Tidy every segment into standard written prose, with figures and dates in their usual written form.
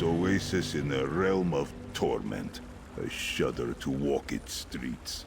Oasis in a realm of torment. I shudder to walk its streets.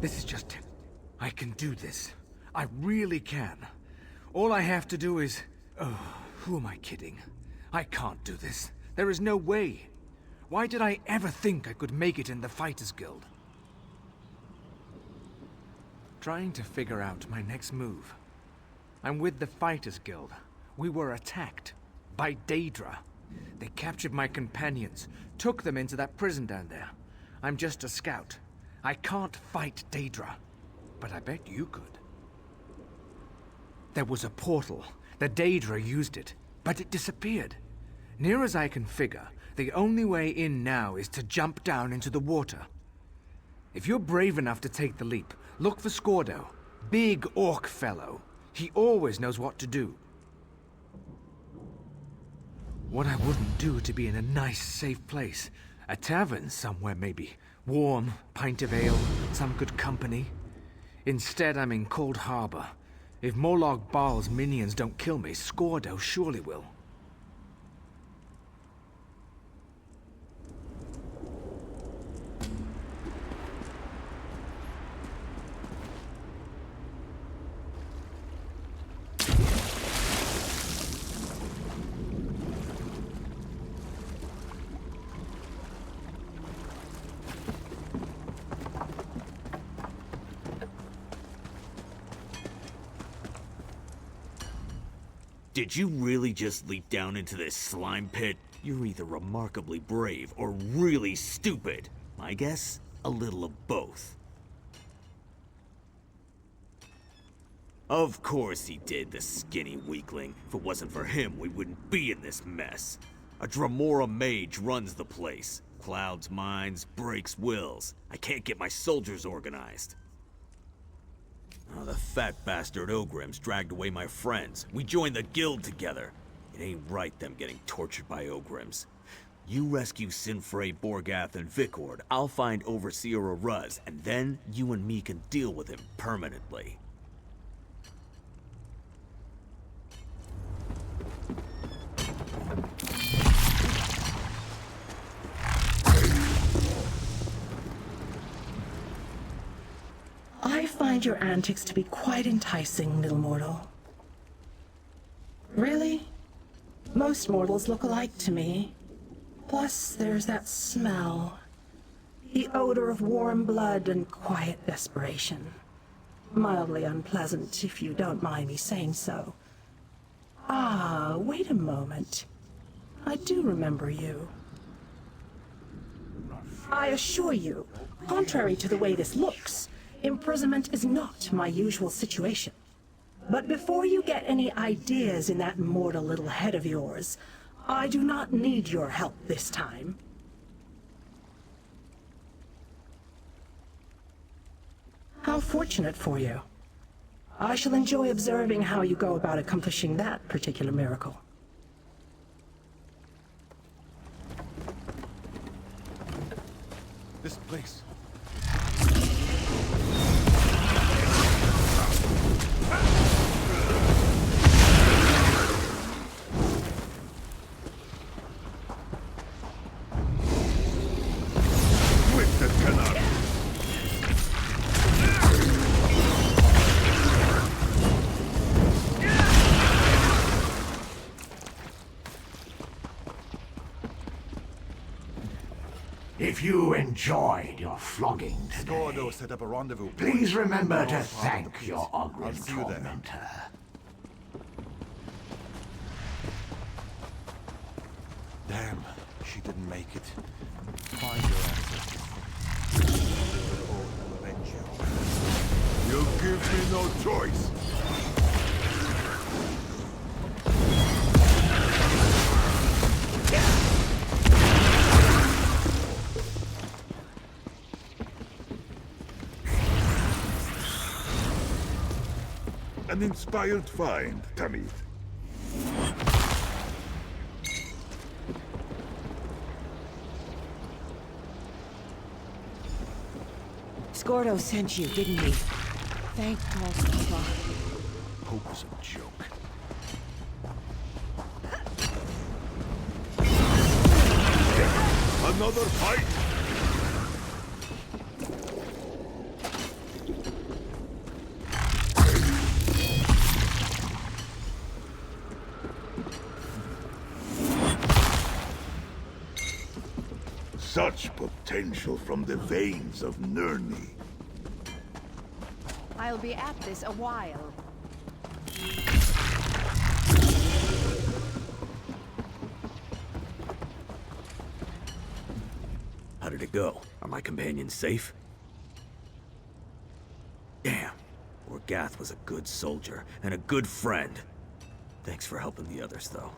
This is just... I can do this. I really can. All I have to do is... Oh, who am I kidding? I can't do this. There is no way. Why did I ever think I could make it in the Fighters Guild? Trying to figure out my next move. I'm with the Fighters Guild. We were attacked. By Daedra. They captured my companions. Took them into that prison down there. I'm just a scout. I can't fight Daedra, but I bet you could. There was a portal. The Daedra used it, but it disappeared. Near as I can figure, the only way in now is to jump down into the water. If you're brave enough to take the leap, look for Scordo. Big orc fellow. He always knows what to do. What I wouldn't do to be in a nice, safe place. A tavern somewhere, maybe. Warm, pint of ale, some good company. Instead, I'm in Coldharbour. If Morlog Baal's minions don't kill me, Scordo surely will. Did you really just leap down into this slime pit? You're either remarkably brave or really stupid. My guess? A little of both. Of course he did, the skinny weakling. If it wasn't for him, we wouldn't be in this mess. A Dremora mage runs the place. Clouds minds, breaks wills. I can't get my soldiers organized. Oh, the fat bastard Ogrims dragged away my friends. We joined the guild together. It ain't right them getting tortured by Ogrims. You rescue Sinfrey, Borgath, and Vikord. I'll find Overseer Aruz, and then you and me can deal with him permanently. I find your antics to be quite enticing, little mortal. Really? Most mortals look alike to me. Plus, there's that smell. The odor of warm blood and quiet desperation. Mildly unpleasant, if you don't mind me saying so. Ah, wait a moment. I do remember you. I assure you, contrary to the way this looks, imprisonment is not my usual situation. But before you get any ideas in that mortal little head of yours, I do not need your help this time. How fortunate for you. I shall enjoy observing how you go about accomplishing that particular miracle. This place. With the canal. If you enjoyed your flogging today, Scordo set up a rendezvous. please remember to North part of the thank piece. your I'll Ogren see you there. tormentor. Damn, she didn't make it. Find your ancestors. Or will avenge you. You give me no choice. An inspired find, Tamid. Scordo sent you, didn't he? Thank Coldharbour. Hope is a joke. Another fight? Such potential from the veins of Nirni. I'll be at this a while. How did it go? Are my companions safe? Damn. Borgath was a good soldier and a good friend. Thanks for helping the others, though.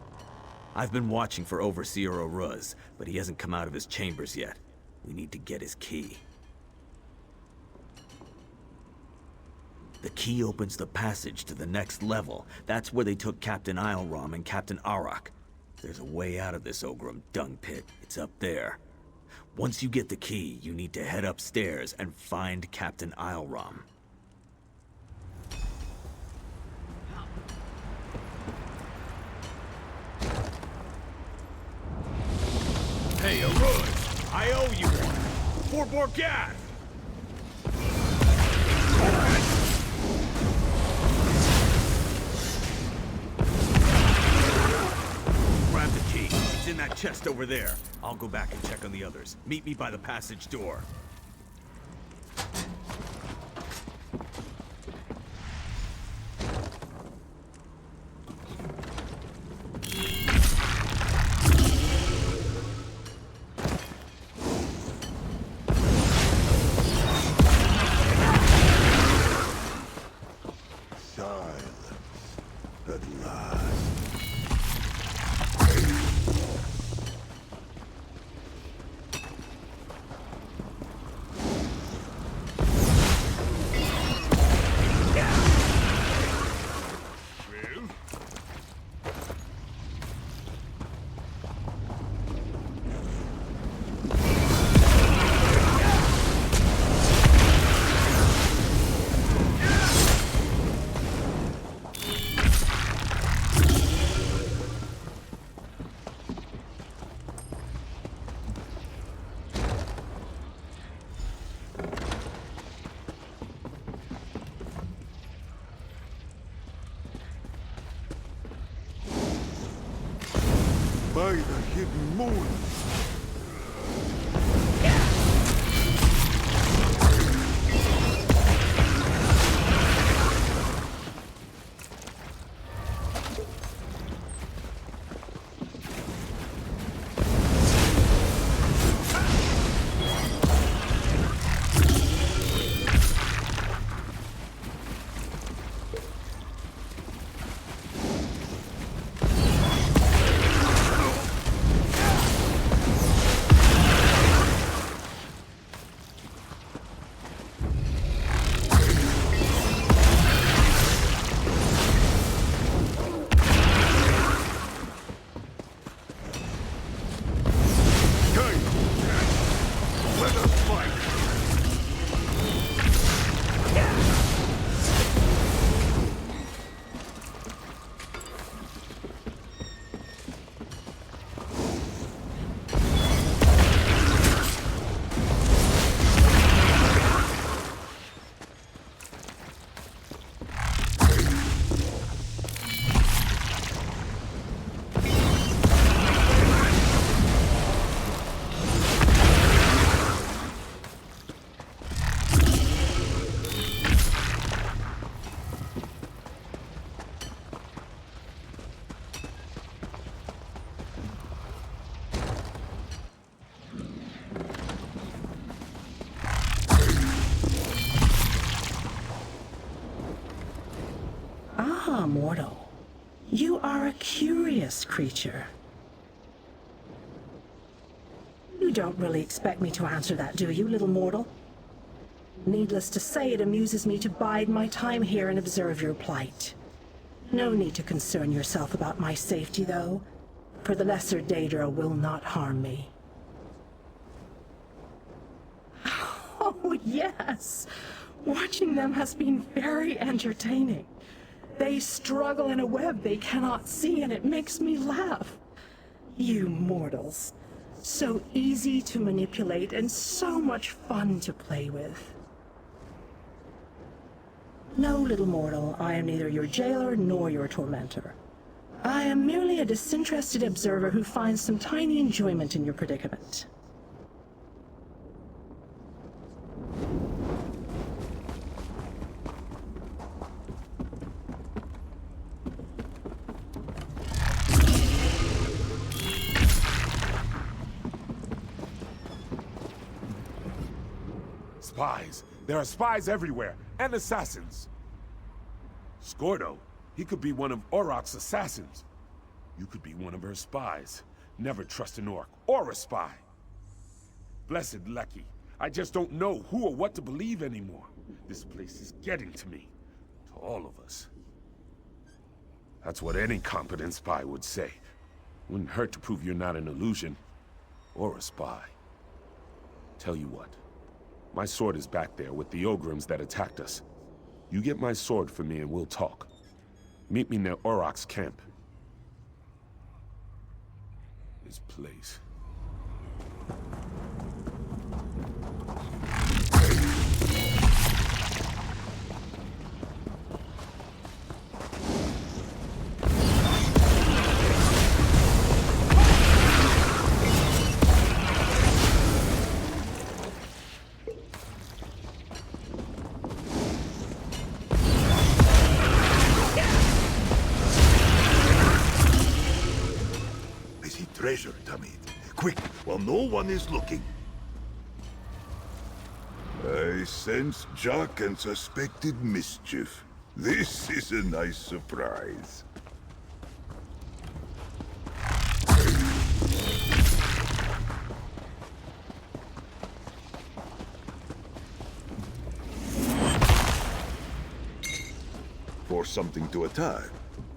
I've been watching for Overseer Aruz, but he hasn't come out of his chambers yet. We need to get his key. The key opens the passage to the next level. That's where they took Captain Isleram and Captain Arak. There's a way out of this Ogrim dung pit. It's up there. Once you get the key, you need to head upstairs and find Captain Isleram. Hey, Aruz! I owe you one! For Borgath! Grab the key. It's in that chest over there. I'll go back and check on the others. Meet me by the passage door. moon! Ah, mortal. You are a curious creature. You don't really expect me to answer that, do you, little mortal? Needless to say, it amuses me to bide my time here and observe your plight. No need to concern yourself about my safety, though, for the lesser Daedra will not harm me. Oh, yes! Watching them has been very entertaining. They struggle in a web they cannot see, and it makes me laugh. You mortals. So easy to manipulate and so much fun to play with. No, little mortal, I am neither your jailer nor your tormentor. I am merely a disinterested observer who finds some tiny enjoyment in your predicament. Spies. There are spies everywhere, and assassins. Scordo, he could be one of Auroch's assassins. You could be one of her spies. Never trust an orc or a spy. Blessed Lucky. I just don't know who or what to believe anymore. This place is getting to me. To all of us. That's what any competent spy would say. Wouldn't hurt to prove you're not an illusion. Or a spy. Tell you what. My sword is back there with the Ogrims that attacked us. You get my sword for me and we'll talk. Meet me near Auroch's camp. This place. Treasure, Tamid. Quick, while no one is looking. I sense Jock and suspected mischief. This is a nice surprise. For something to attack,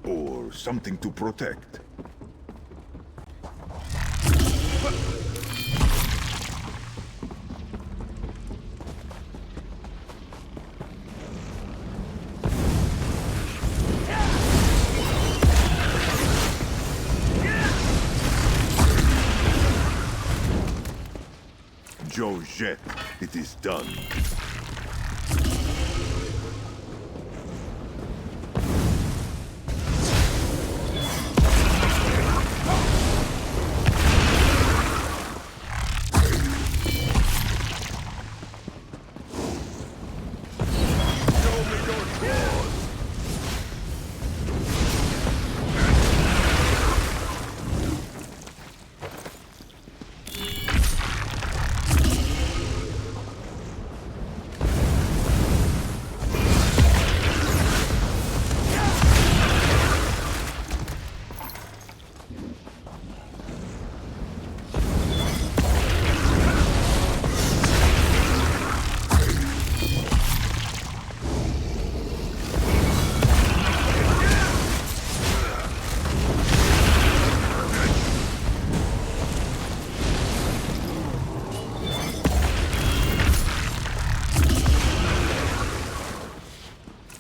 or something to protect. Jojet, it is done.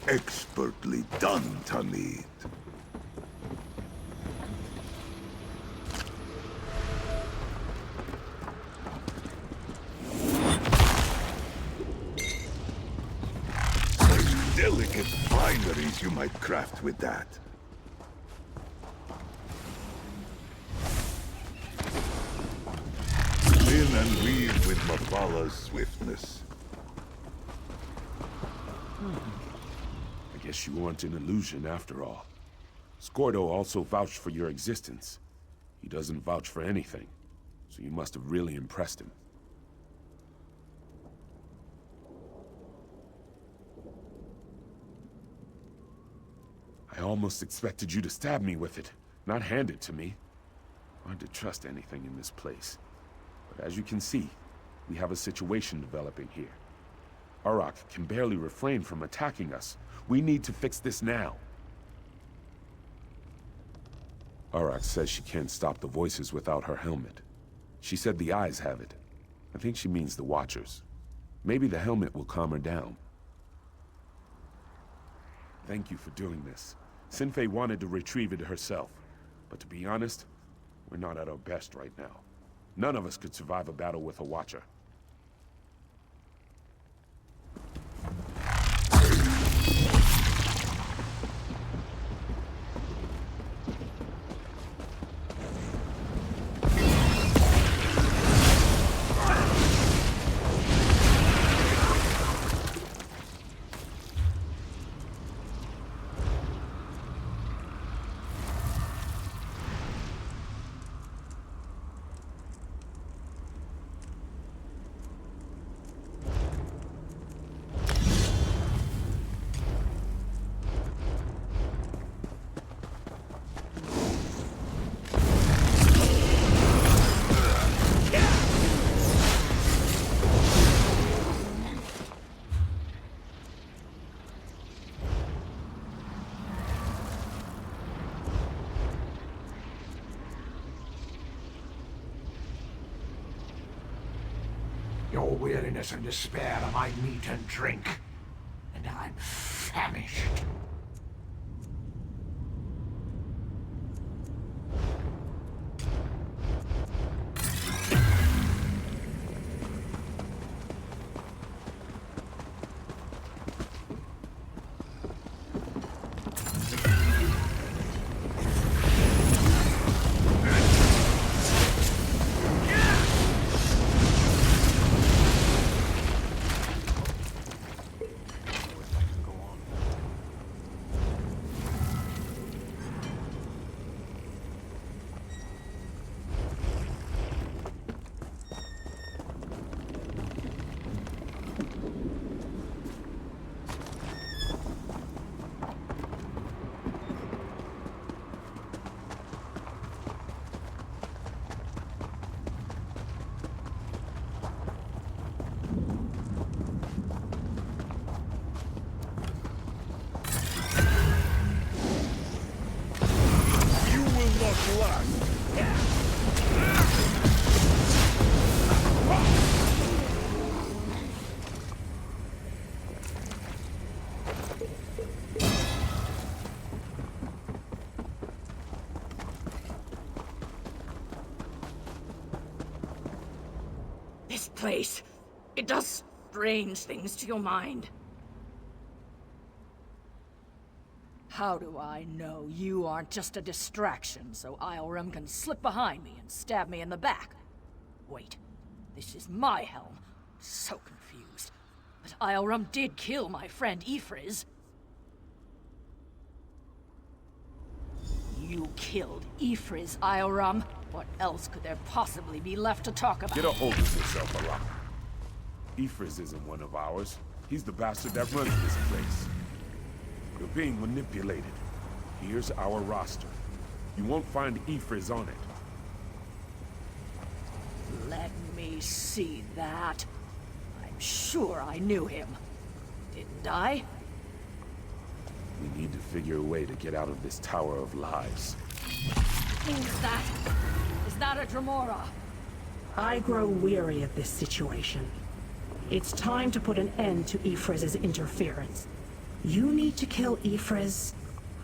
Expertly done, Tamid. Delicate fineries you might craft with that. Spin and weave with Mafala's swiftness. I guess you aren't an illusion after all. Scordo also vouched for your existence. He doesn't vouch for anything, so you must have really impressed him. I almost expected you to stab me with it, not hand it to me. Hard to trust anything in this place. But as you can see, we have a situation developing here. Auroch can barely refrain from attacking us. We need to fix this now. Auroch says she can't stop the voices without her helmet. She said the eyes have it. I think she means the Watchers. Maybe the helmet will calm her down. Thank you for doing this. Sinfei wanted to retrieve it herself. But to be honest, we're not at our best right now. None of us could survive a battle with a Watcher. Your weariness and despair are my meat and drink, and I'm famished. This place, it does strange things to your mind. How do I know you aren't just a distraction so Ioram can slip behind me and stab me in the back? Wait, this is my helm. So confused. But Ioram did kill my friend Ifriz. You killed Ifriz, Ioram. What else could there possibly be left to talk about? Get a hold of yourself, Auroch. Ifriz isn't one of ours. He's the bastard that runs this place. You're being manipulated. Here's our roster. You won't find Ifriz on it. Let me see that. I'm sure I knew him. Didn't I? We need to figure a way to get out of this tower of lies. Is that a Dremora? I grow weary of this situation. It's time to put an end to Ifriz's interference. You need to kill Ifris.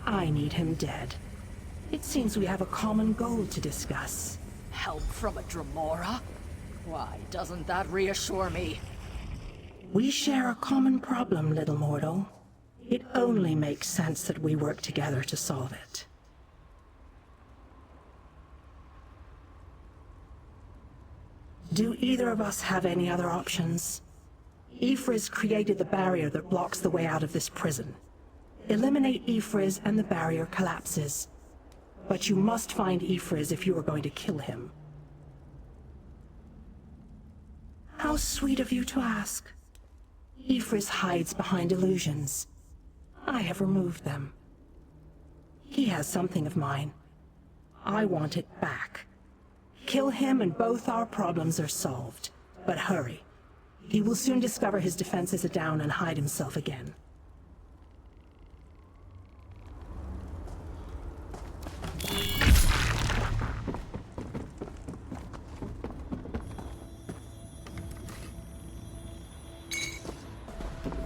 I need him dead. It seems we have a common goal to discuss. Help from a Dremora? Why, doesn't that reassure me? We share a common problem, little mortal. It only makes sense that we work together to solve it. Do either of us have any other options? Ifris created the barrier that blocks the way out of this prison. Eliminate Ifris and the barrier collapses. But you must find Ifris if you are going to kill him. How sweet of you to ask. Ifris hides behind illusions. I have removed them. He has something of mine. I want it back. Kill him and both our problems are solved. But hurry. He will soon discover his defenses are down and hide himself again.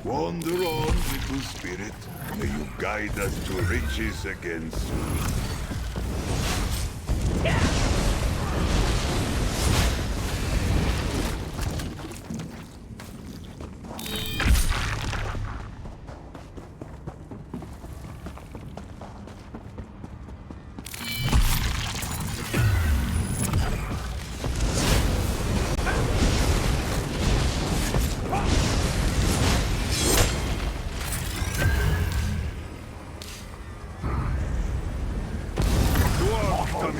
Wander on, little spirit. May you guide us to riches again soon.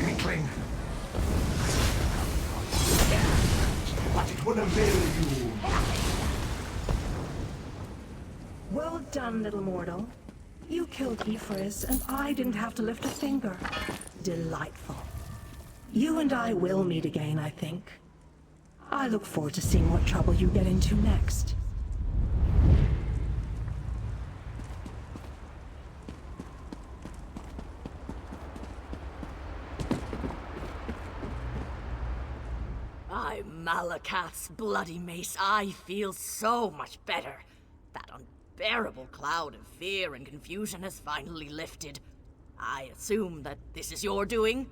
Weakling. But it will avail you. Well done, little mortal. You killed Ifris, and I didn't have to lift a finger. Delightful. You and I will meet again, I think. I look forward to seeing what trouble you get into next. By Malakath's bloody mace, I feel so much better. That unbearable cloud of fear and confusion has finally lifted. I assume that this is your doing?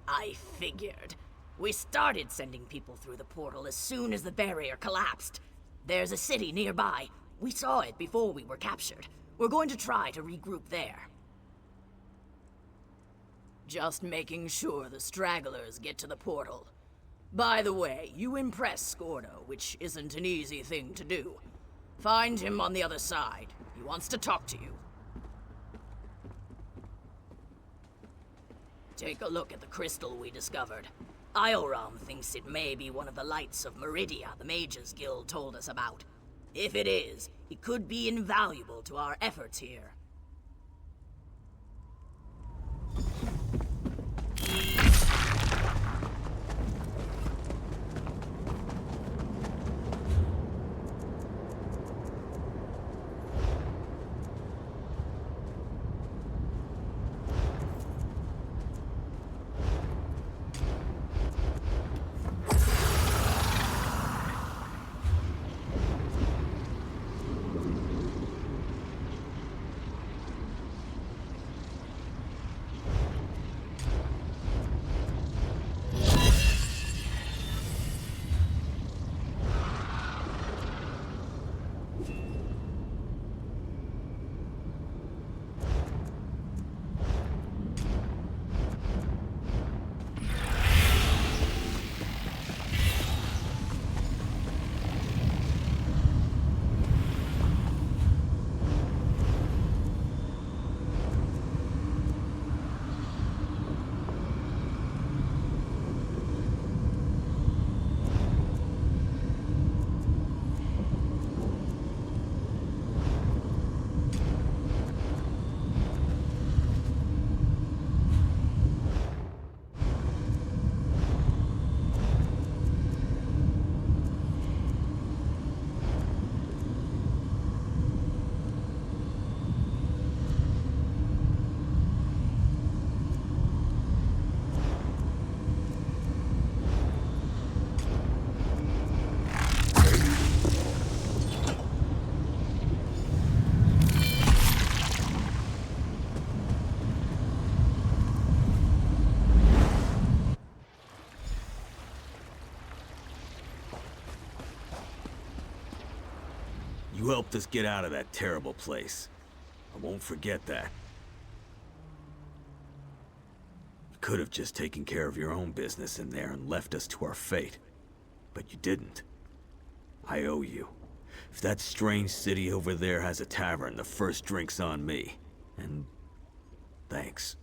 I figured. We started sending people through the portal as soon as the barrier collapsed. There's a city nearby. We saw it before we were captured. We're going to try to regroup there. Just making sure the stragglers get to the portal. By the way, you impress Scordo, which isn't an easy thing to do. Find him on the other side. He wants to talk to you. Take a look at the crystal we discovered. Ioram thinks it may be one of the lights of Meridia the Mages Guild told us about. If it is, it could be invaluable to our efforts here. You helped us get out of that terrible place. I won't forget that. You could have just taken care of your own business in there and left us to our fate. But you didn't. I owe you. If that strange city over there has a tavern, the first drink's on me. And thanks.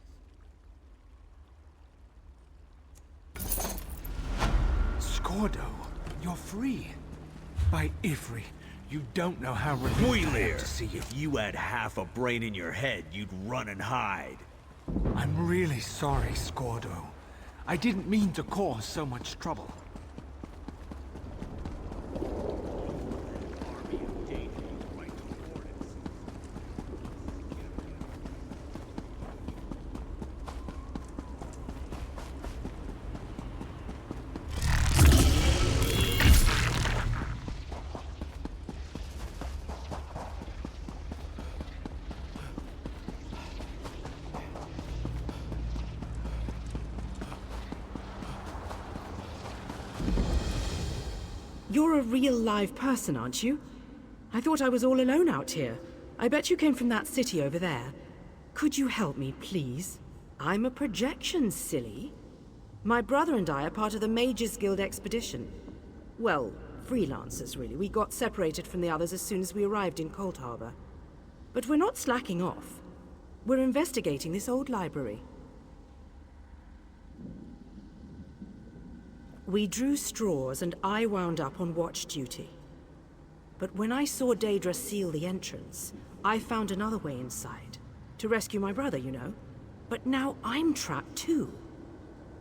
Scordo, you're free. By Ifri, you don't know how relieved I am to see you. If you had half a brain in your head, you'd run and hide. I'm really sorry, Scordo. I didn't mean to cause so much trouble. You're a real live person, aren't you? I thought I was all alone out here. I bet you came from that city over there. Could you help me, please? I'm a projection, silly. My brother and I are part of the Mages Guild expedition. Well, freelancers, really. We got separated from the others as soon as we arrived in Coldharbour. But we're not slacking off. We're investigating this old library. We drew straws and I wound up on watch duty. But when I saw Daedra seal the entrance, I found another way inside. To rescue my brother, you know. But now I'm trapped too.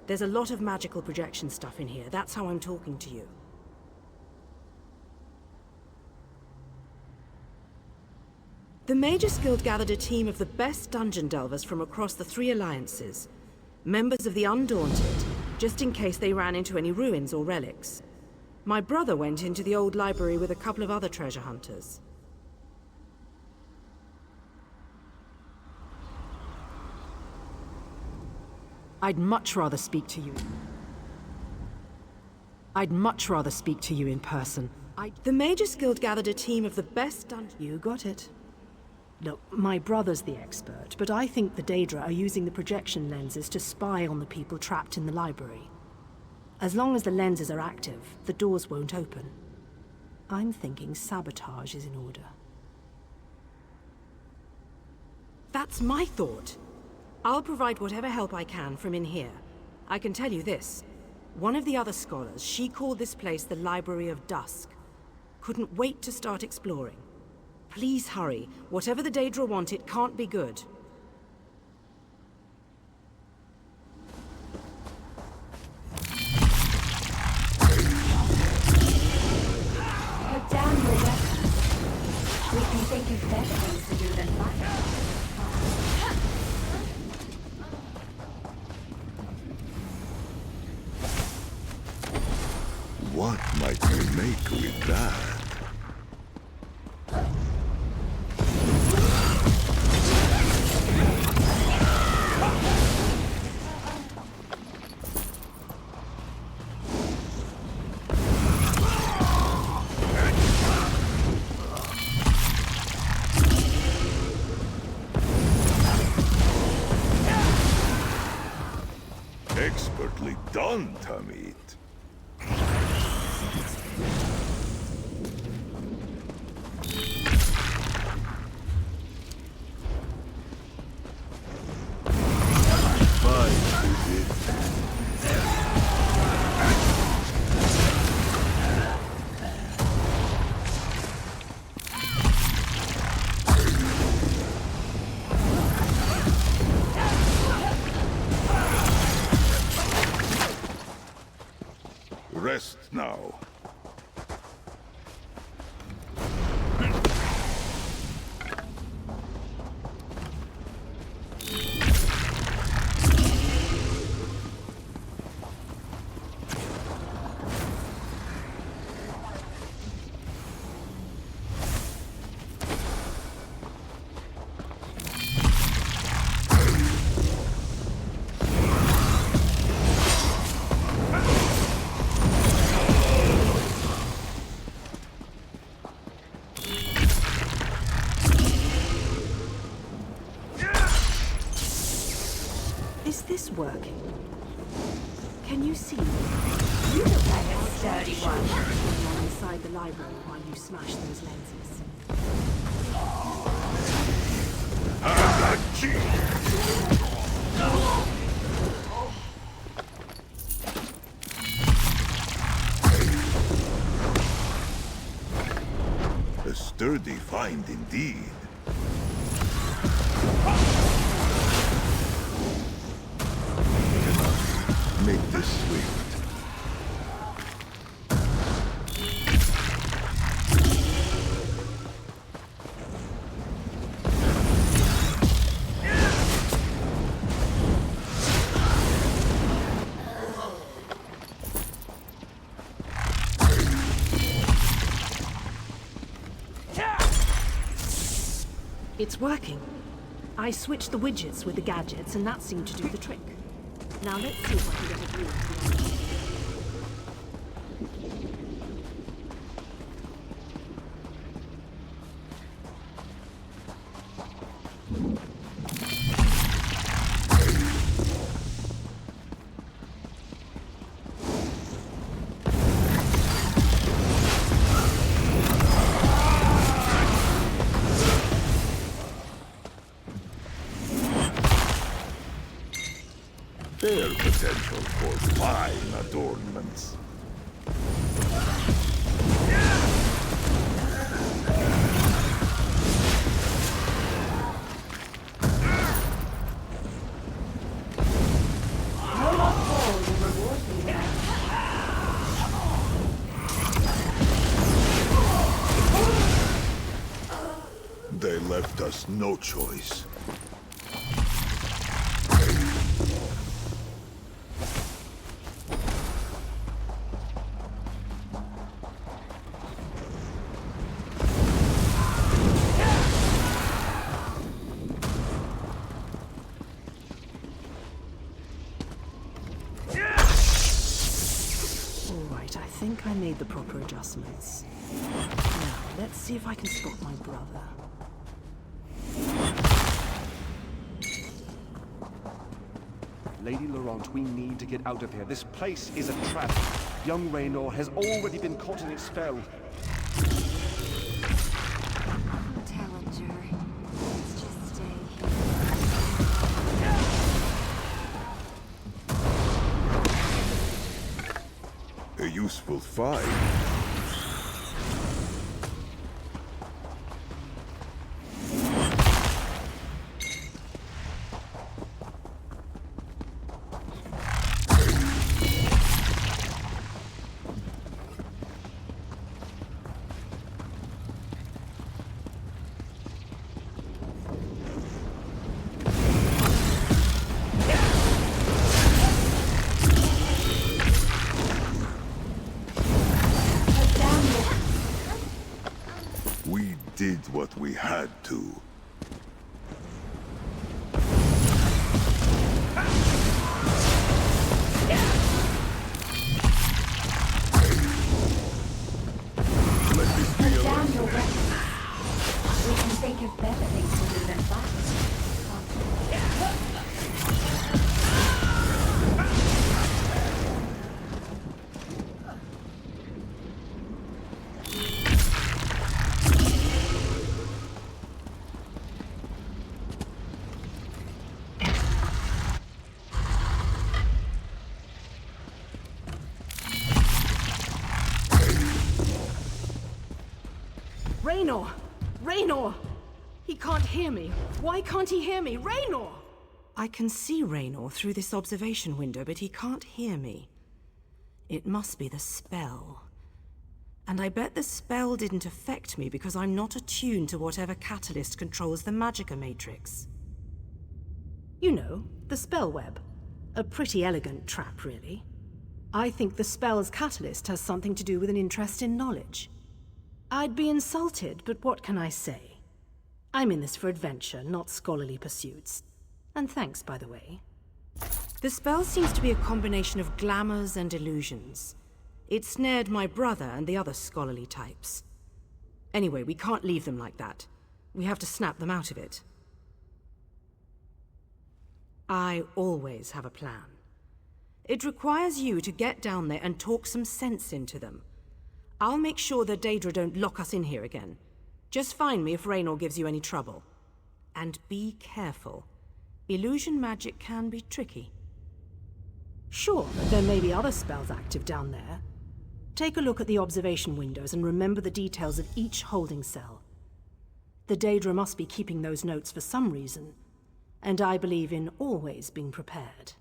There's a lot of magical projection stuff in here. That's how I'm talking to you. The Mages Guild gathered a team of the best dungeon delvers from across the 3 alliances. Members of the Undaunted, just in case they ran into any ruins or relics. My brother went into the old library with a couple of other treasure hunters. I'd much rather speak to you. I'd much rather speak to you in person. The Mages Guild gathered a team of the best dungeon... You got it. Look, my brother's the expert, but I think the Daedra are using the projection lenses to spy on the people trapped in the library. As long as the lenses are active, the doors won't open. I'm thinking sabotage is in order. That's my thought. I'll provide whatever help I can from in here. I can tell you this. One of the other scholars, she called this place the Library of Dusk. Couldn't wait to start exploring. Please hurry. Whatever the Daedra want, it can't be good. Put down your weapons. We can think of better things to do than fight. What might we make with that? Expertly done, Tamit. Is this working? Can you see? You look like a sturdy one. Along inside the library while you smash those lenses. A sturdy find indeed. Cannot make this swift. It's working. I switched the widgets with the gadgets, and that seemed to do the trick. Now let's see if I can get a view of the Their potential for fine adornments. No more fall will reward me now. They left us no choice. Alright, I think I made the proper adjustments. Now, let's see if I can spot my brother. Lady Laurent, we need to get out of here. This place is a trap. Young Raynor has already been caught in its spell. Tellinger, let's just stay here. A useful find. We did what we had to. Let this be a Down lesson. your weapons. We can think of better things to do than fight. Raynor! Raynor! He can't hear me. Why can't he hear me? Raynor! I can see Raynor through this observation window, but he can't hear me. It must be the spell. And I bet the spell didn't affect me because I'm not attuned to whatever catalyst controls the Magicka matrix. You know, the spell web. A pretty elegant trap, really. I think the spell's catalyst has something to do with an interest in knowledge. I'd be insulted, but what can I say? I'm in this for adventure, not scholarly pursuits. And thanks, by the way. The spell seems to be a combination of glamours and illusions. It snared my brother and the other scholarly types. Anyway, we can't leave them like that. We have to snap them out of it. I always have a plan. It requires you to get down there and talk some sense into them. I'll make sure the Daedra don't lock us in here again. Just find me if Raynor gives you any trouble. And be careful. Illusion magic can be tricky. Sure, but there may be other spells active down there. Take a look at the observation windows and remember the details of each holding cell. The Daedra must be keeping those notes for some reason, and I believe in always being prepared.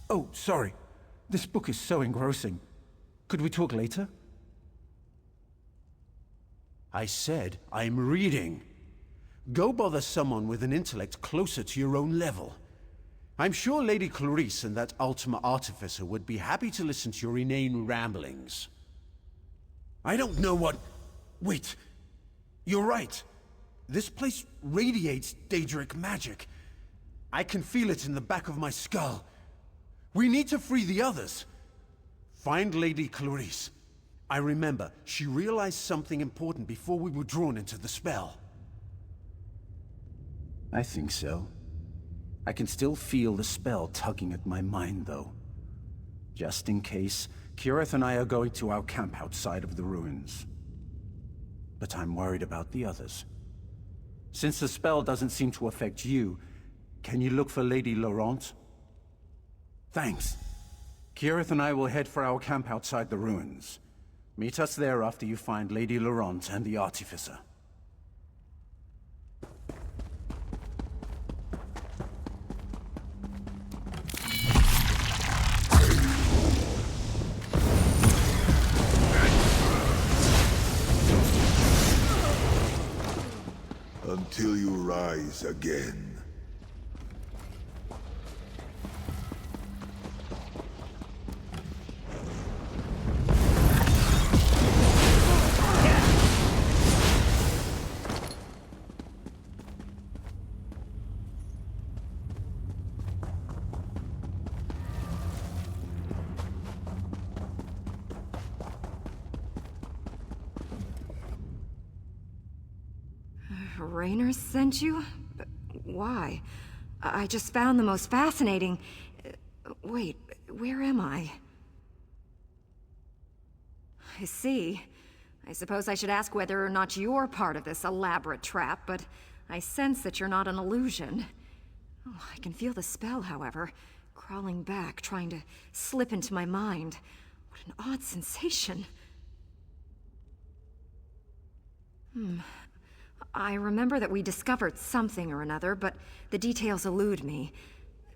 Oh, sorry. This book is so engrossing. Could we talk later? I said I'm reading. Go bother someone with an intellect closer to your own level. I'm sure Lady Clarice and that Ultima Artificer would be happy to listen to your inane ramblings. I don't know what... Wait. You're right. This place radiates Daedric magic. I can feel it in the back of my skull. We need to free the others. Find Lady Clarice. I remember, she realized something important before we were drawn into the spell. I think so. I can still feel the spell tugging at my mind, though. Just in case, Kirith and I are going to our camp outside of the ruins. But I'm worried about the others. Since the spell doesn't seem to affect you, can you look for Lady Laurent? Thanks. Kirith and I will head for our camp outside the ruins. Meet us there after you find Lady Laurent and the Artificer. Until you rise again. Raynor sent you? But why? I just found the most fascinating... Wait, where am I? I see. I suppose I should ask whether or not you're part of this elaborate trap, but I sense that you're not an illusion. Oh, I can feel the spell, however, crawling back, trying to slip into my mind. What an odd sensation. I remember that we discovered something or another, but the details elude me.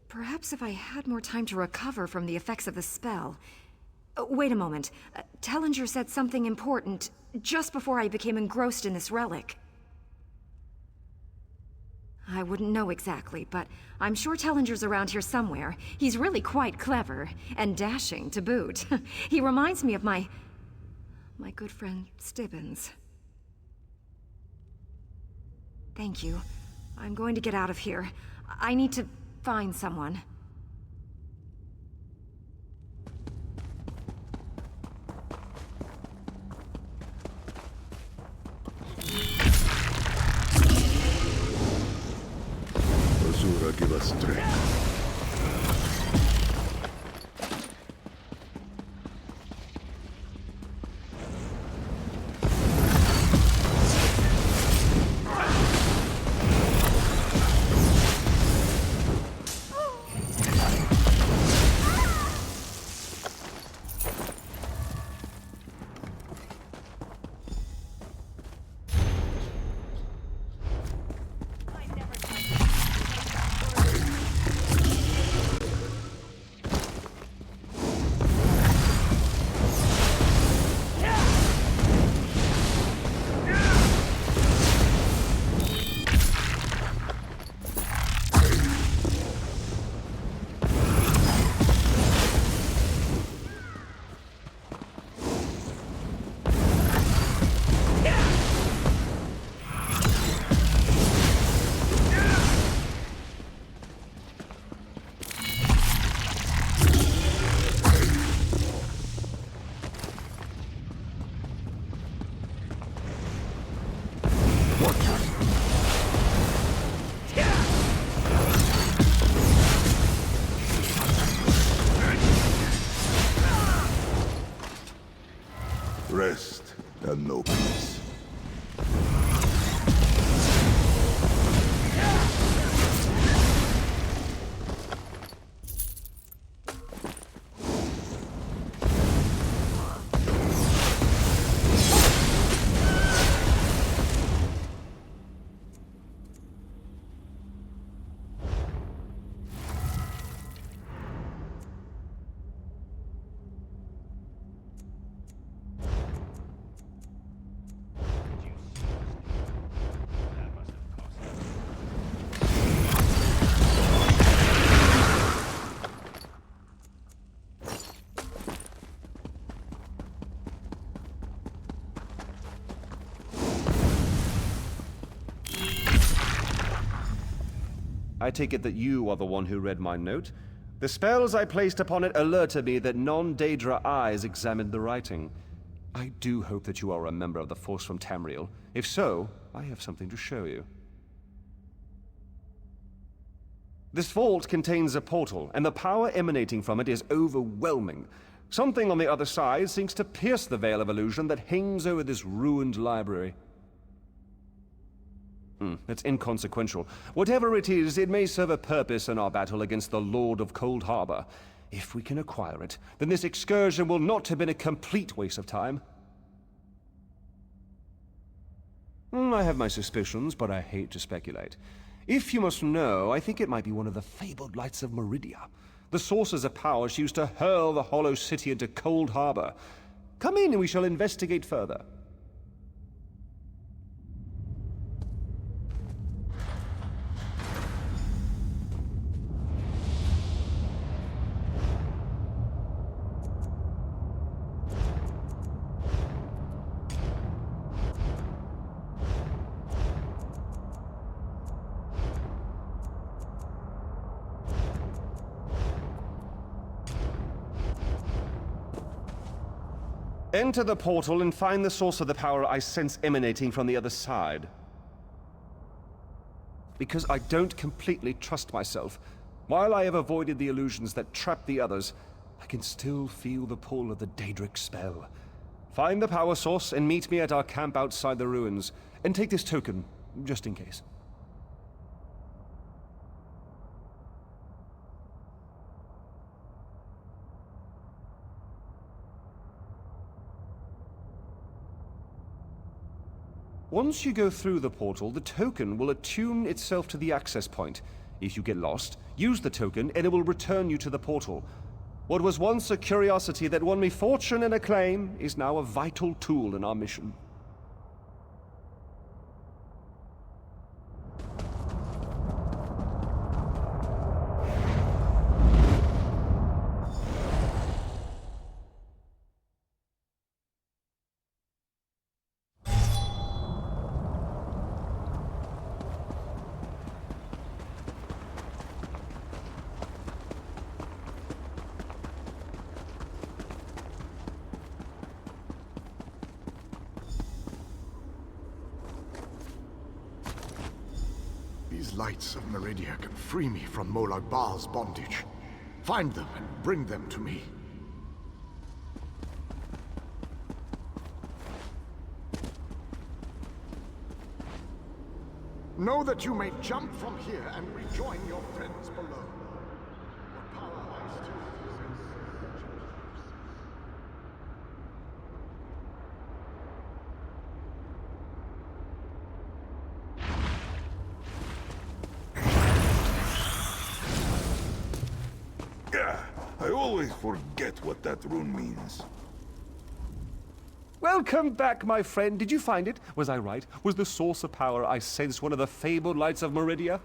Perhaps if I had more time to recover from the effects of the spell... wait a moment. Tellinger said something important just before I became engrossed in this relic. I wouldn't know exactly, but I'm sure Tellinger's around here somewhere. He's really quite clever, and dashing to boot. He reminds me of my good friend Stibbins. Thank you. I'm going to get out of here. I need to find someone. Azura, give us strength. Rest and no peace. I take it that you are the one who read my note. The spells I placed upon it alerted me that non-Daedra eyes examined the writing. I do hope that you are a member of the force from Tamriel. If so, I have something to show you. This vault contains a portal, and the power emanating from it is overwhelming. Something on the other side seems to pierce the veil of illusion that hangs over this ruined library. It's inconsequential. Whatever it is, it may serve a purpose in our battle against the Lord of Coldharbour. If we can acquire it, then this excursion will not have been a complete waste of time. I have my suspicions, but I hate to speculate. If you must know, I think it might be one of the fabled lights of Meridia, the sources of power she used to hurl the Hollow City into Coldharbour. Come in and we shall investigate further. Enter the portal and find the source of the power I sense emanating from the other side. because I don't completely trust myself. While I have avoided the illusions that trap the others, I can still feel the pull of the Daedric spell. Find the power source and meet me at our camp outside the ruins, and take this token, just in case. Once you go through the portal, the token will attune itself to the access point. If you get lost, use the token and it will return you to the portal. What was once a curiosity that won me fortune and acclaim is now a vital tool in our mission. These lights of Meridia can free me from Molag Bal's bondage. Find them and bring them to me. Know that you may jump from here and rejoin your friends below. What power I still I always forget what that rune means. Welcome back, my friend. Did you find it? Was I right? Was the source of power I sensed one of the fabled lights of Meridia?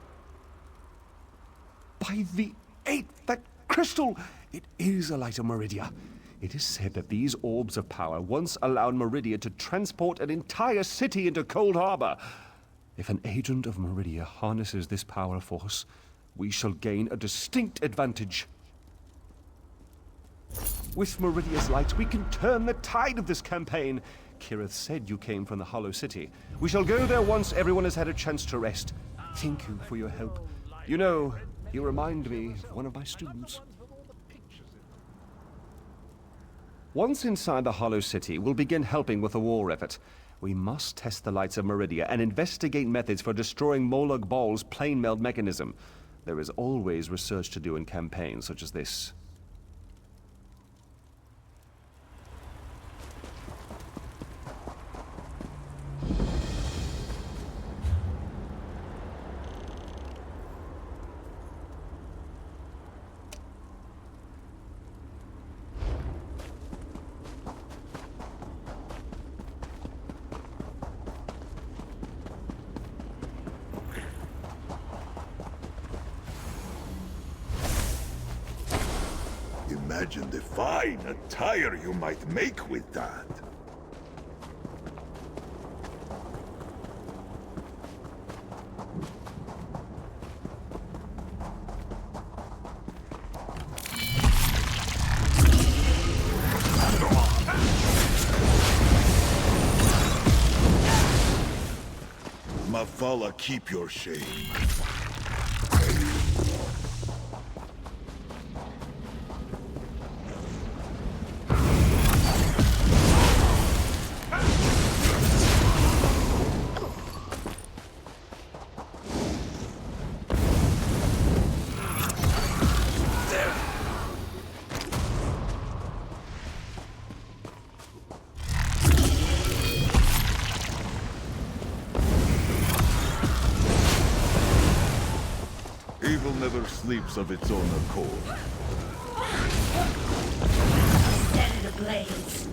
By the eighth, that crystal! It is a light of Meridia. It is said that these orbs of power once allowed Meridia to transport an entire city into Coldharbour. If an agent of Meridia harnesses this power force, we shall gain a distinct advantage. With Meridia's light, we can turn the tide of this campaign. Kirith said you came from the Hollow City. We shall go there once everyone has had a chance to rest. Thank you for your help. You know, you remind me of one of my students. Once inside the Hollow City, we'll begin helping with the war effort. We must test the lights of Meridia and investigate methods for destroying Molag Bal's plane meld mechanism. There is always research to do in campaigns such as this. Imagine the fine attire you might make with that. Mafala, keep your shame. Evil never sleeps of its own accord. Send the blades.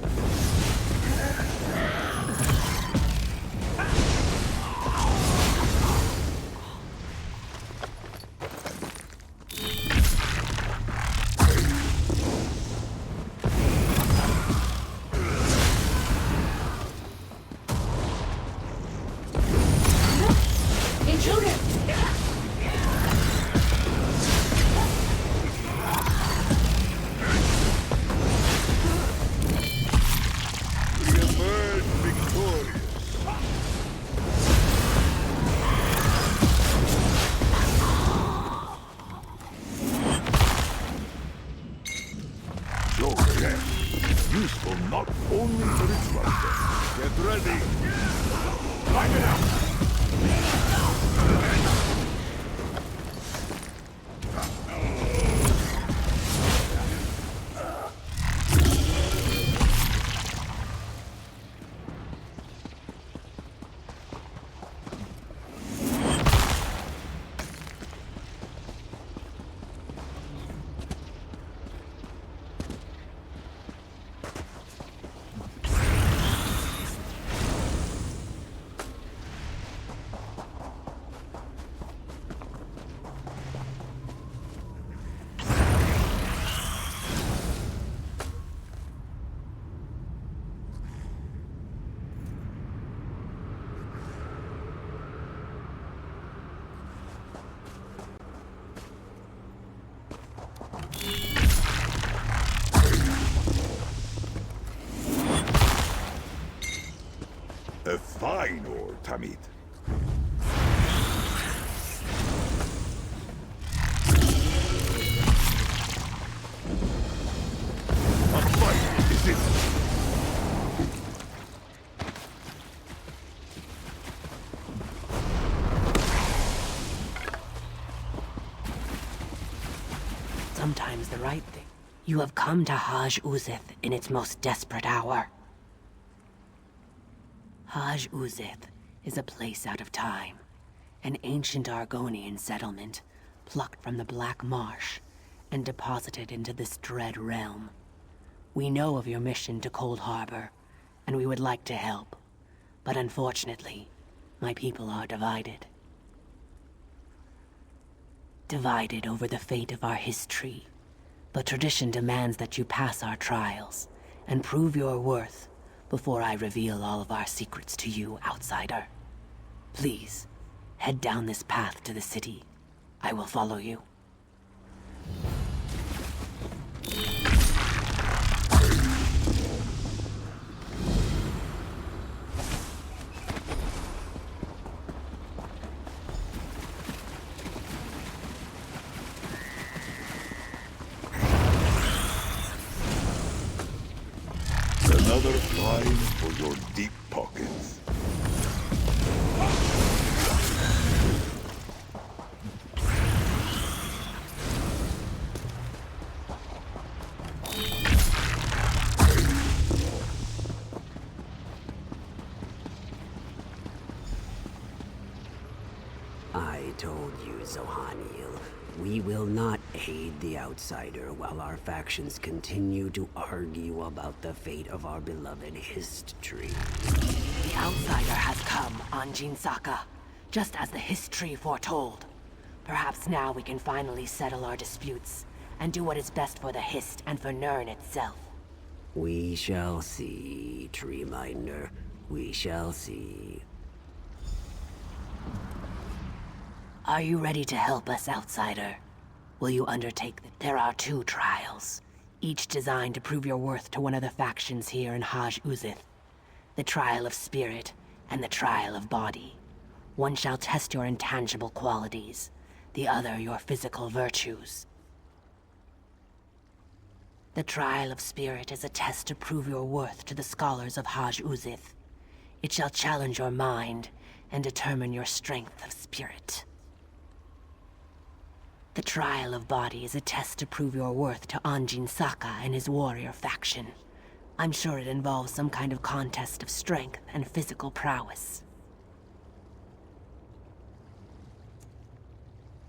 useful not only for its wonder. Get ready! Light it up! A fine ore, Tamid. A fight, is it? Sometimes the right thing. You have come to Haj Uzith in its most desperate hour. Haj Uzith is a place out of time, an ancient Argonian settlement plucked from the Black Marsh and deposited into this dread realm. We know of your mission to Coldharbour, and we would like to help, but unfortunately, my people are divided. Divided over the fate of our history, but tradition demands that you pass our trials and prove your worth before I reveal all of our secrets to you, outsider. Please, head down this path to the city. I will follow you. Another find for your deep pockets. I told you, Zohaniel, we will not aid the outsider while our factions continue to argue about the fate of our beloved history. The outsider has come, Anjin Saka, just as the history foretold. Perhaps now we can finally settle our disputes and do what is best for the Hist and for Nirn itself. We shall see, Treeminder. We shall see. Are you ready to help us, outsider? Will you undertake There are 2 trials, each designed to prove your worth to one of the factions here in Haj Uzith. The trial of spirit and the trial of body. One shall test your intangible qualities, the other your physical virtues. The trial of spirit is a test to prove your worth to the scholars of Haj Uzith. It shall challenge your mind and determine your strength of spirit. The trial of body is a test to prove your worth to Anjin Saka and his warrior faction. I'm sure it involves some kind of contest of strength and physical prowess.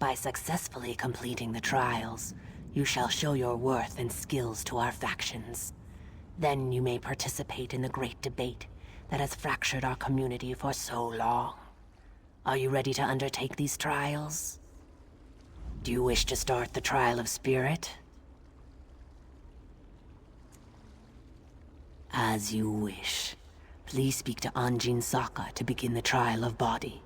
By successfully completing the trials, you shall show your worth and skills to our factions. Then you may participate in the great debate that has fractured our community for so long. Are you ready to undertake these trials? Do you wish to start the trial of spirit? As you wish. Please speak to Anjin Saka to begin the trial of body.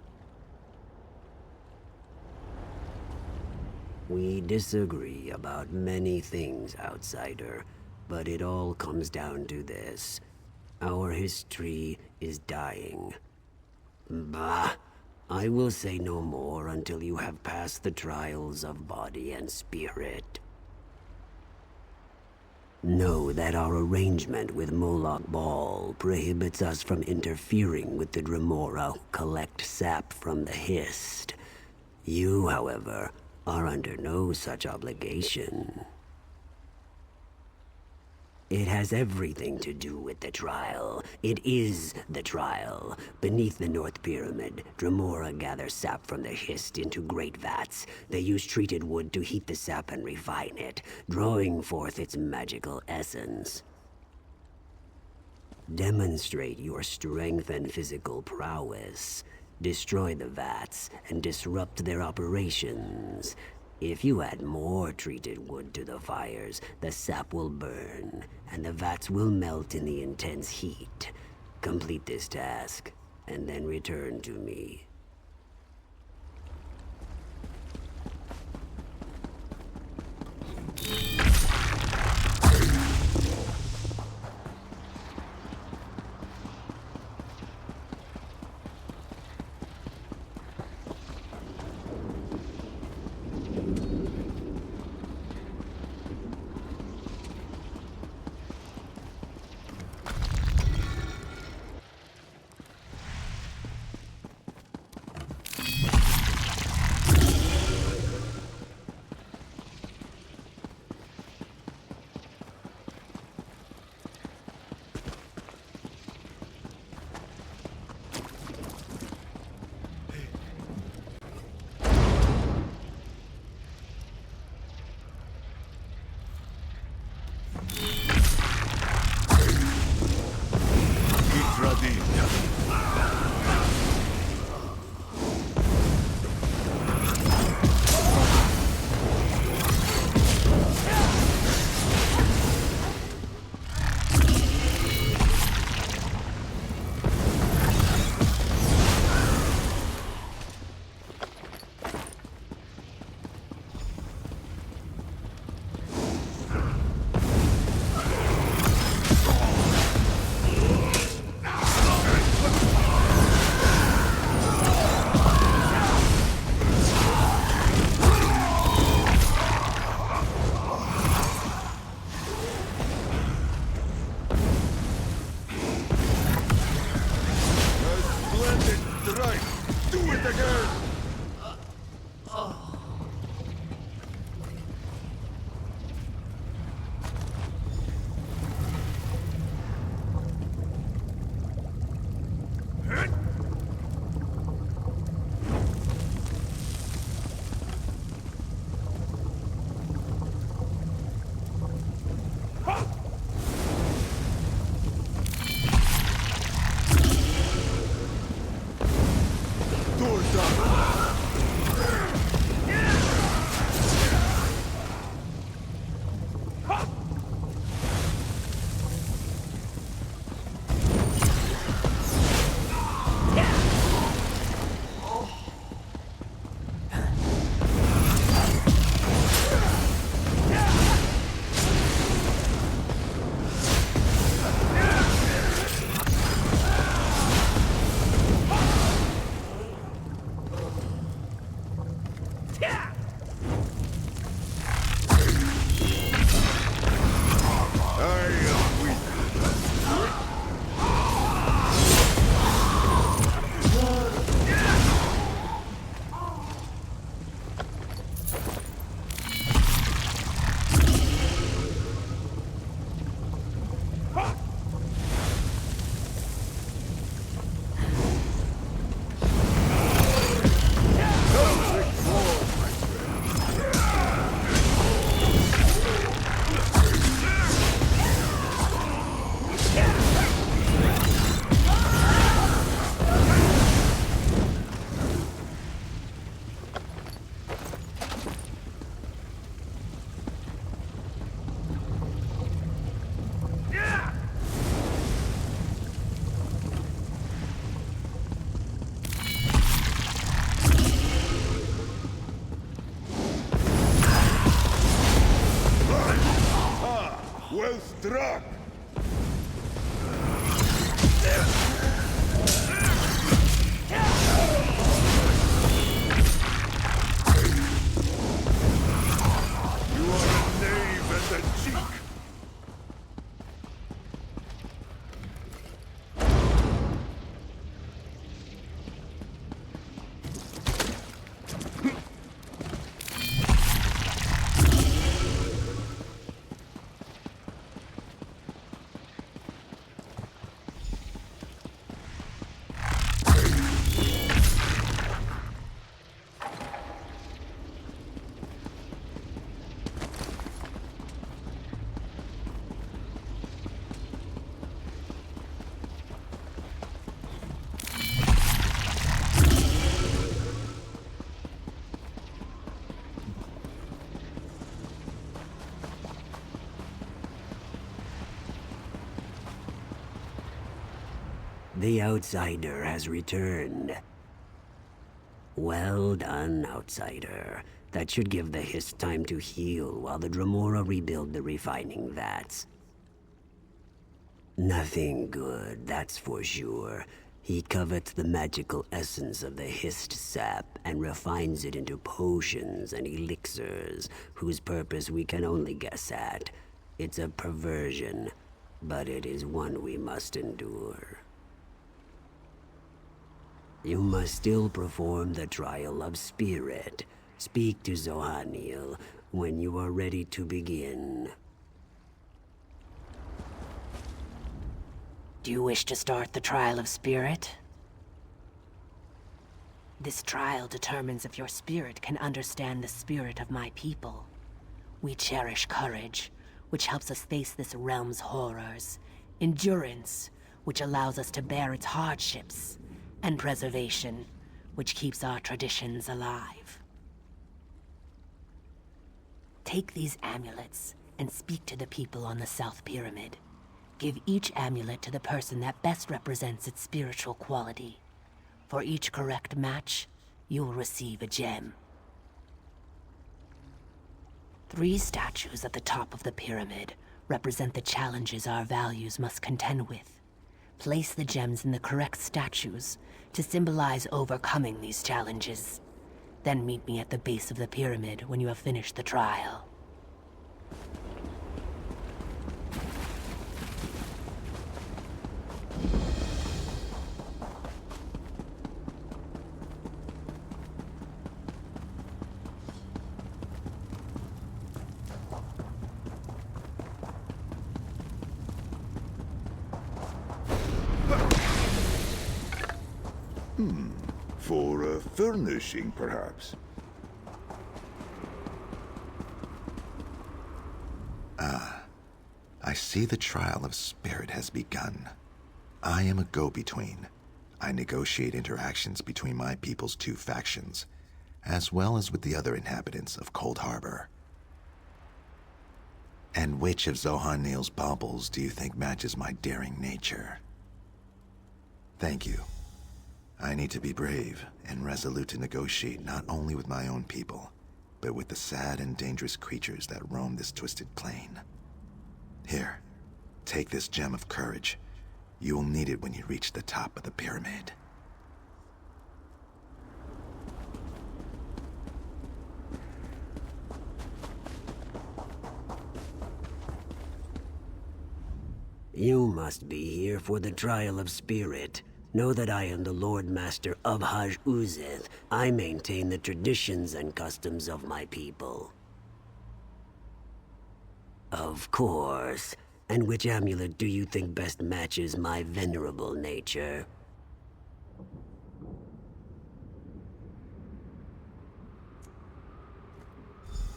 We disagree about many things, outsider, but it all comes down to this. Our history is dying. Bah! I will say no more until you have passed the trials of body and spirit. Know that our arrangement with Moloch Ball prohibits us from interfering with the Dremora who collect sap from the Hist. You, however, are under no such obligation. It has everything to do with the trial. It is the trial. Beneath the North Pyramid, Dremora gather sap from the Hist into great vats. They use treated wood to heat the sap and refine it, drawing forth its magical essence. Demonstrate your strength and physical prowess. Destroy the vats and disrupt their operations. If you add more treated wood to the fires, the sap will burn, and the vats will melt in the intense heat. Complete this task, and then return to me. The outsider has returned. Well done, outsider. That should give the Hist time to heal while the Dremora rebuild the refining vats. Nothing good, that's for sure. He covets the magical essence of the Hist sap and refines it into potions and elixirs, whose purpose we can only guess at. It's a perversion, but it is one we must endure. You must still perform the trial of spirit. Speak to Zohaniel when you are ready to begin. Do you wish to start the trial of spirit? This trial determines if your spirit can understand the spirit of my people. We cherish courage, which helps us face this realm's horrors, endurance, which allows us to bear its hardships, and preservation, which keeps our traditions alive. Take these amulets and speak to the people on the South Pyramid. Give each amulet to the person that best represents its spiritual quality. For each correct match, you will receive a gem. 3 statues at the top of the pyramid represent the challenges our values must contend with. Place the gems in the correct statues to symbolize overcoming these challenges. Then meet me at the base of the pyramid when you have finished the trial. For furnishing, perhaps. I see the trial of spirit has begun. I am a go-between. I negotiate interactions between my people's 2 factions, as well as with the other inhabitants of Coldharbour. And which of Zohaniel's baubles do you think matches my daring nature? Thank you. I need to be brave and resolute to negotiate not only with my own people, but with the sad and dangerous creatures that roam this twisted plane. Here, take this gem of courage. You will need it when you reach the top of the pyramid. You must be here for the trial of spirit. Know that I am the Lord Master of Haj Uzith. I maintain the traditions and customs of my people. Of course. And which amulet do you think best matches my venerable nature?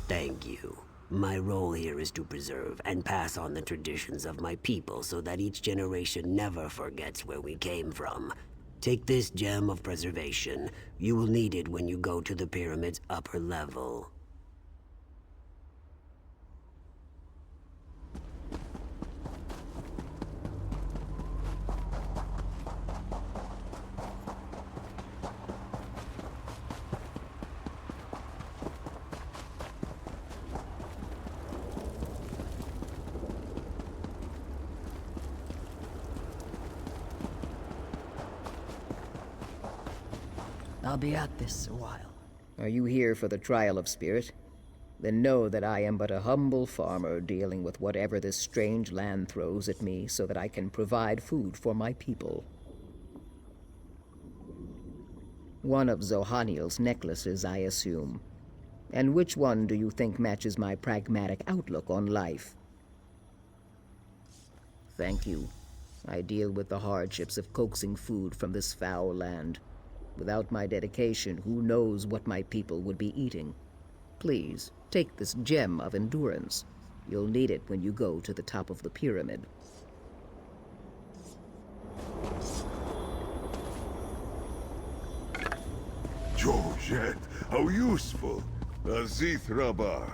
Thank you. My role here is to preserve and pass on the traditions of my people so that each generation never forgets where we came from. Take this gem of preservation. You will need it when you go to the pyramid's upper level. I'll be at this a while. Are you here for the trial of spirit? Then know that I am but a humble farmer dealing with whatever this strange land throws at me so that I can provide food for my people. One of Zohaniel's necklaces, I assume. And which one do you think matches my pragmatic outlook on life? Thank you. I deal with the hardships of coaxing food from this foul land. Without my dedication, who knows what my people would be eating? Please, take this gem of endurance. You'll need it when you go to the top of the pyramid. Georgette, how useful! Azith Rabar.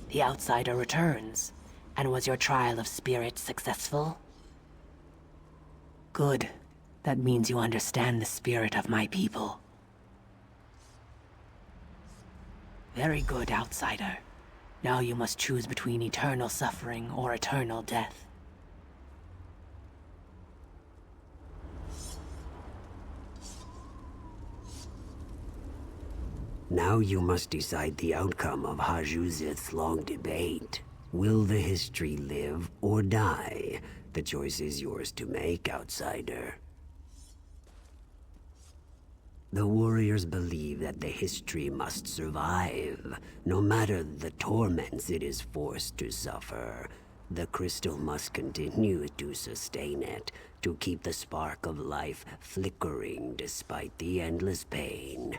The outsider returns. And was your trial of spirit successful? Good. That means you understand the spirit of my people. Very good, outsider. Now you must choose between eternal suffering or eternal death. Now you must decide the outcome of Hajuzith's long debate. Will the history live or die? The choice is yours to make, outsider. The warriors believe that the history must survive, no matter the torments it is forced to suffer. The crystal must continue to sustain it, to keep the spark of life flickering despite the endless pain.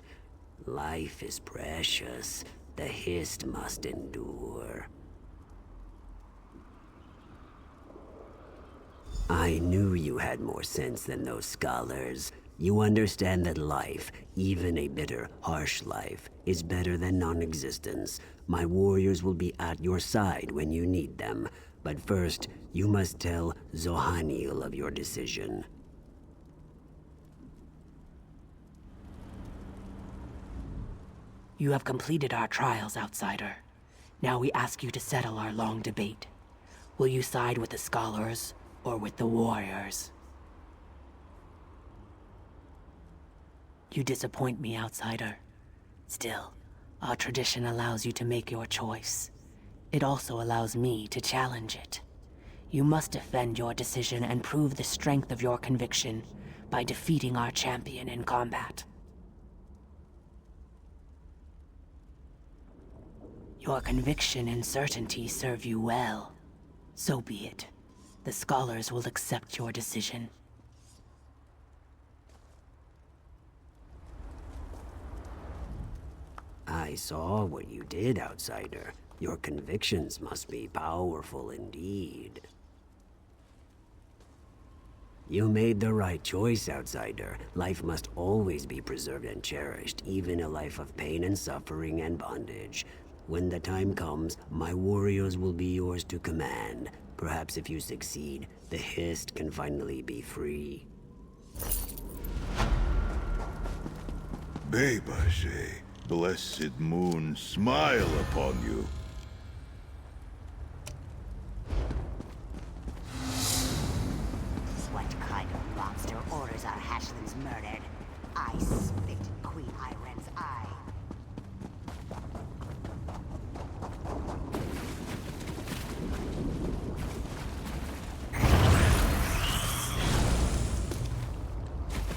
Life is precious. The hist must endure. I knew you had more sense than those scholars. You understand that life, even a bitter, harsh life, is better than non-existence. My warriors will be at your side when you need them. But first, you must tell Zohaniel of your decision. You have completed our trials, outsider. Now we ask you to settle our long debate. Will you side with the scholars or with the warriors? You disappoint me, outsider. Still, our tradition allows you to make your choice. It also allows me to challenge it. You must defend your decision and prove the strength of your conviction by defeating our champion in combat. Your conviction and certainty serve you well. So be it. The scholars will accept your decision. I saw what you did, outsider. Your convictions must be powerful indeed. You made the right choice, outsider. Life must always be preserved and cherished, even a life of pain and suffering and bondage. When the time comes, my warriors will be yours to command. Perhaps if you succeed, the hist can finally be free. Bebashe, blessed moon, smile upon you. What kind of monster orders our hatchlings murdered? I spit in Queen Iren's eye.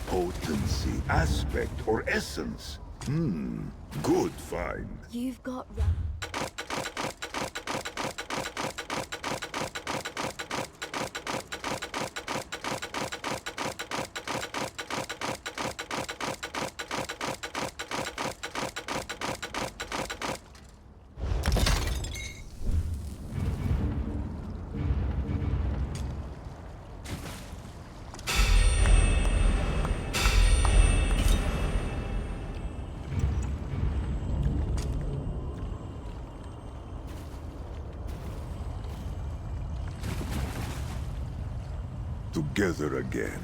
Potency, aspect, or essence? Good find. You've got... Together again.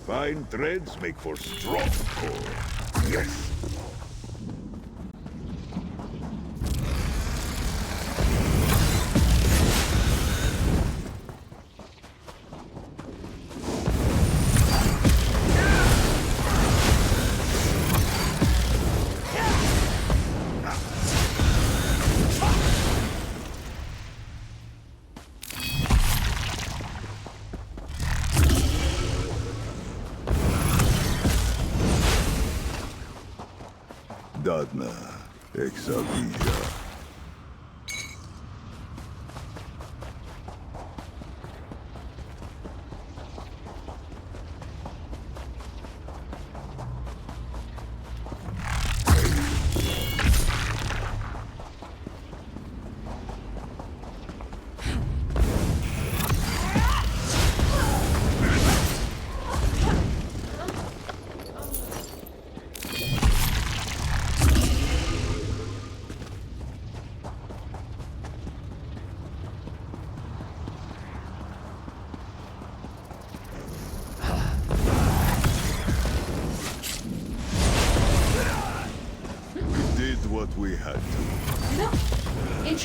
Fine threads make for strong core. Yes! Dadna, Exavija.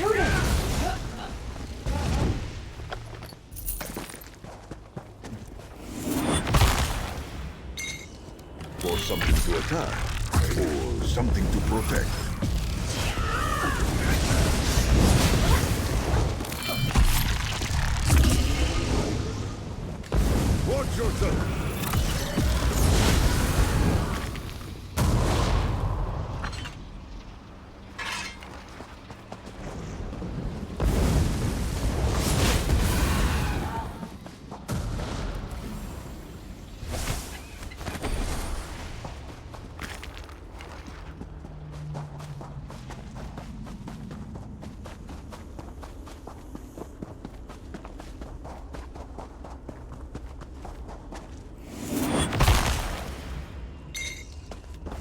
Shooting! For something to attack, or something to protect. Watch yourself!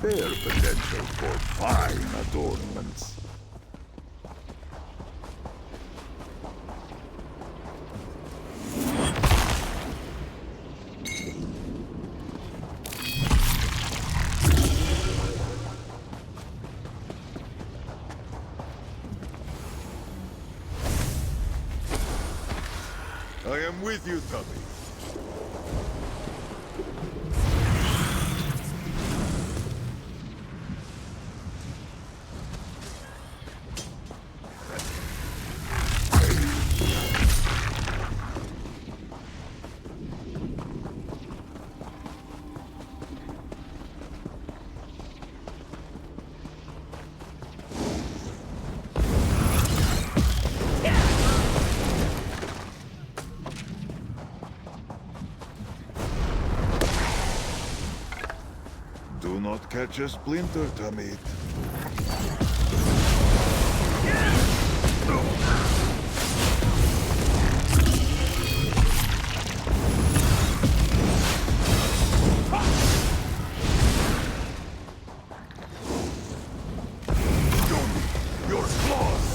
Fair potential for fine adornments. I am with you, Tubby. Do not catch a splinter, Tamid. Your claws!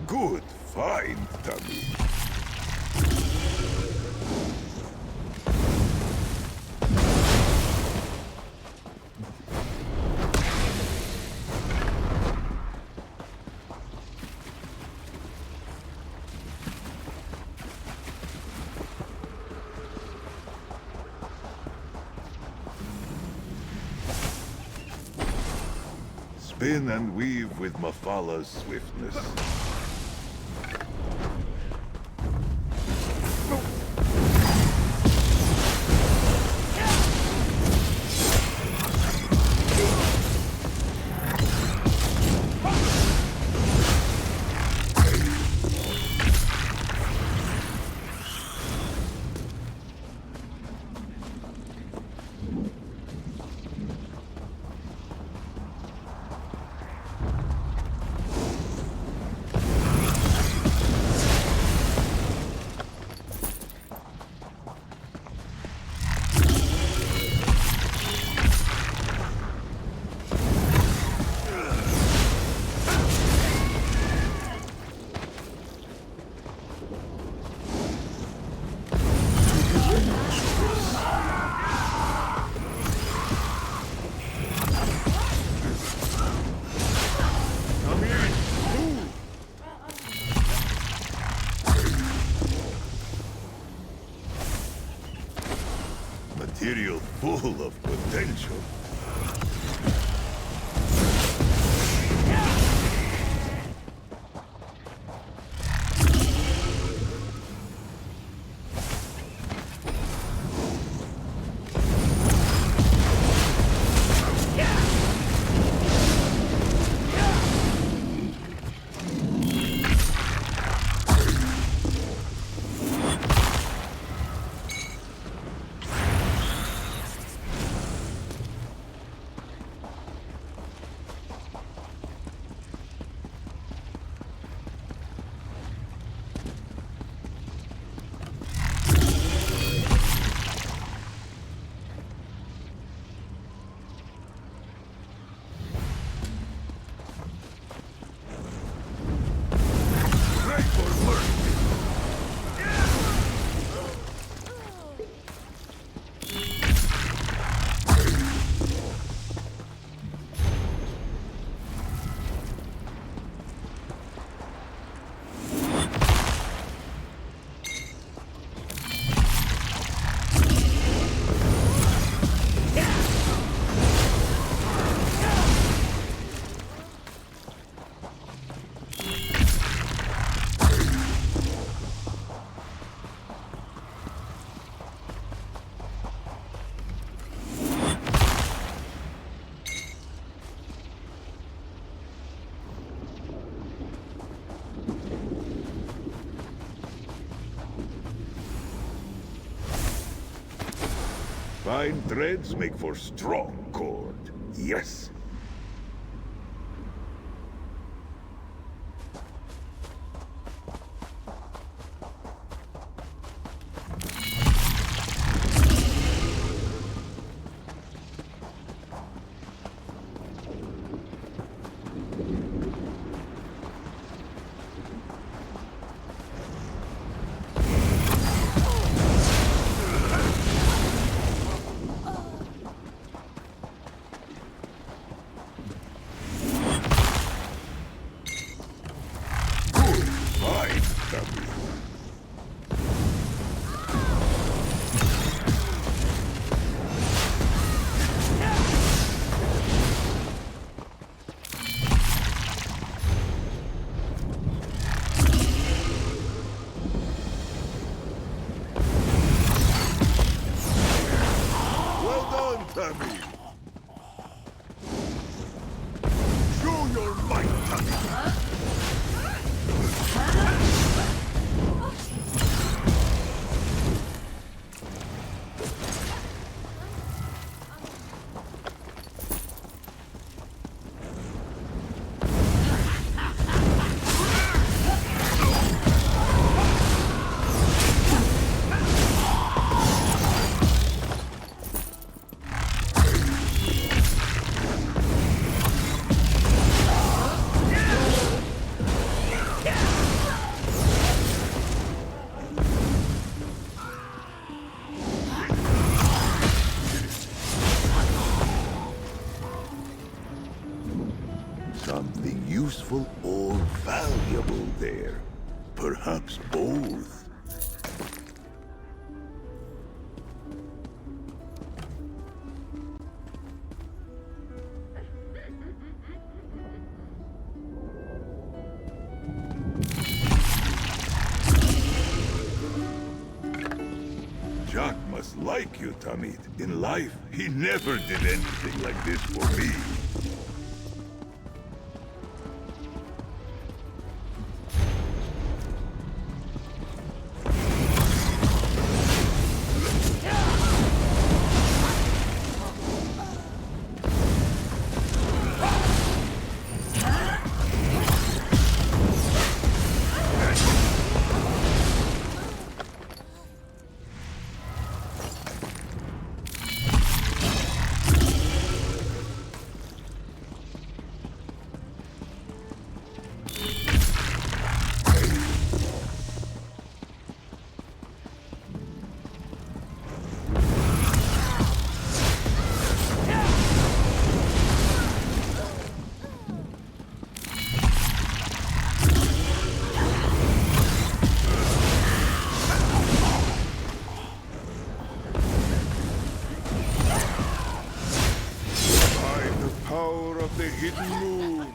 Good find, Tammy. Spin and weave with Mafala's swiftness. Material full of potential. Fine threads make for strong cord. Yes. Something useful or valuable there. Perhaps both. Jack must like you, Tamid. In life, he never did anything like this for me. The hidden moon.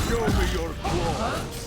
Show me your claws.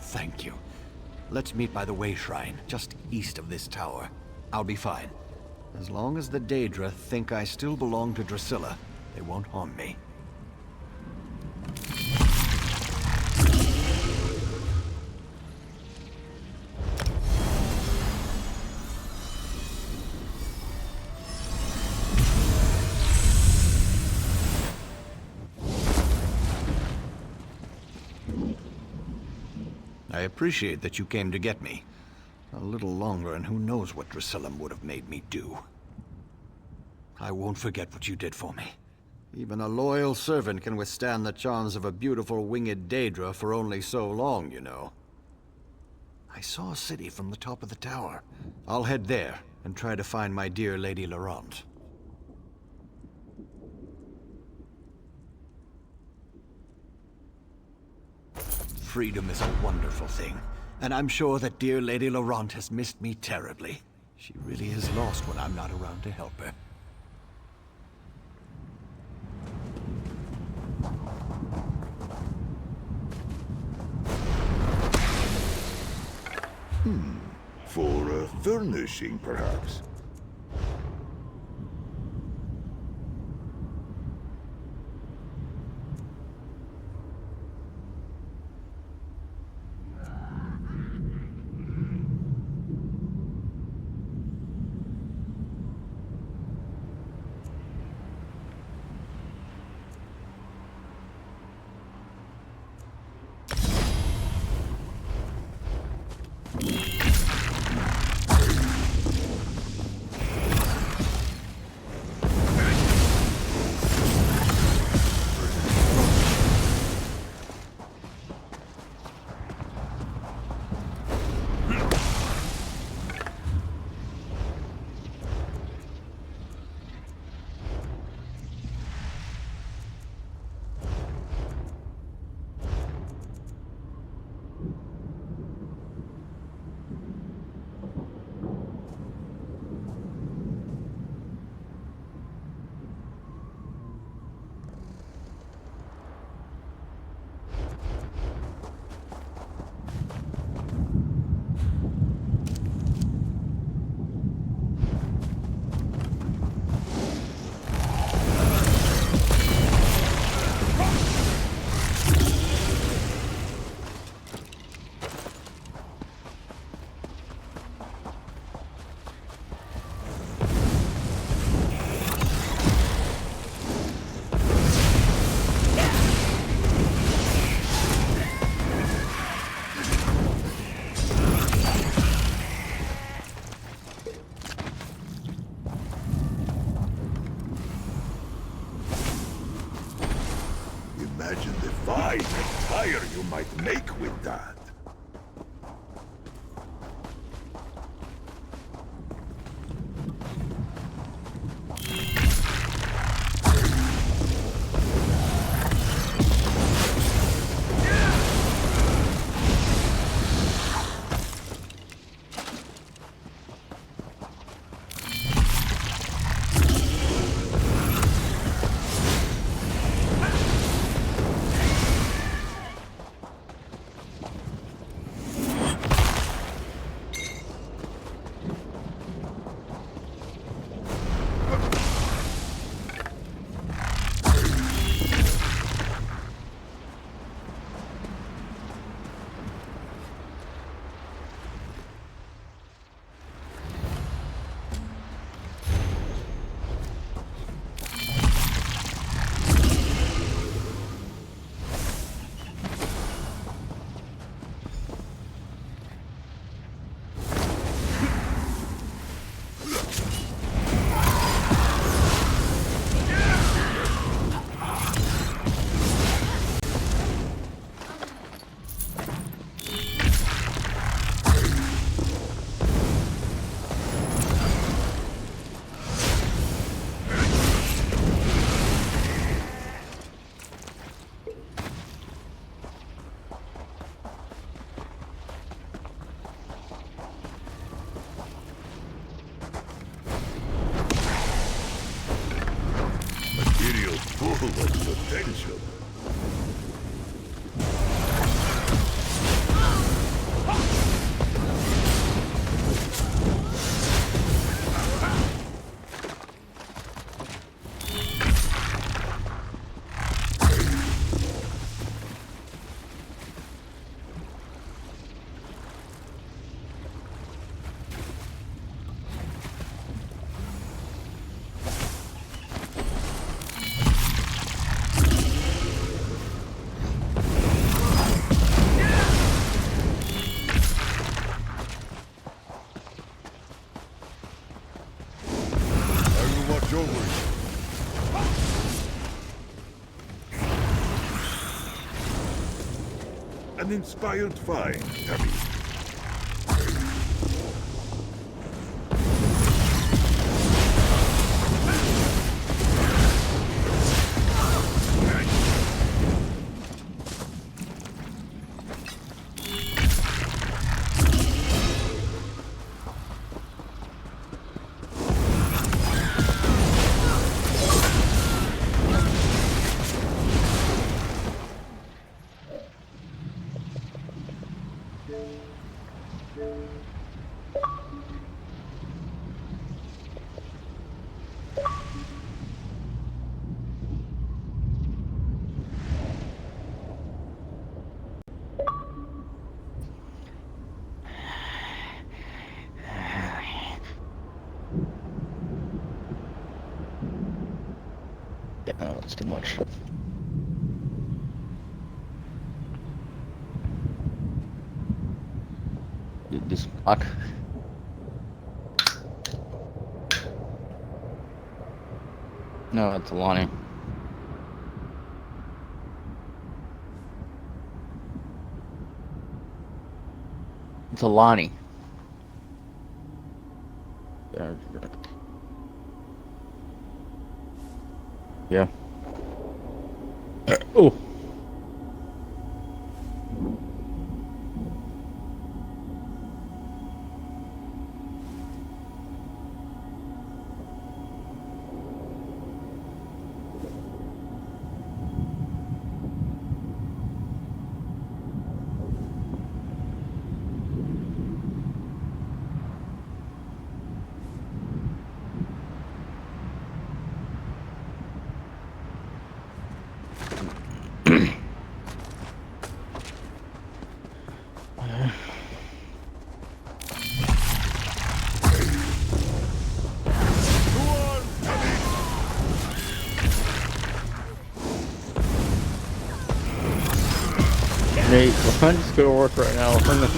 Thank you. Let's meet by the Way Shrine, just east of this tower. I'll be fine. As long as the Daedra think I still belong to Drusilla, they won't harm me. I I appreciate that you came to get me. A little longer and who knows what Drusilla would have made me do. I won't forget what you did for me. Even a loyal servant can withstand the charms of a beautiful winged Daedra for only so long, you know. I saw a city from the top of the tower. I'll head there and try to find my dear Lady Laurent. Freedom is a wonderful thing, and I'm sure that dear Lady Laurent has missed me terribly. She really is lost when I'm not around to help her. For furnishing, perhaps. Imagine the fine fire you might make with that. Full of potential. your way. An inspired find, Tabby. Yeah, no, that's too much. Dude, this fuck. No, it's Alani. It's Alani. Yeah. Oh. Nate, I'm just gonna work right now. And then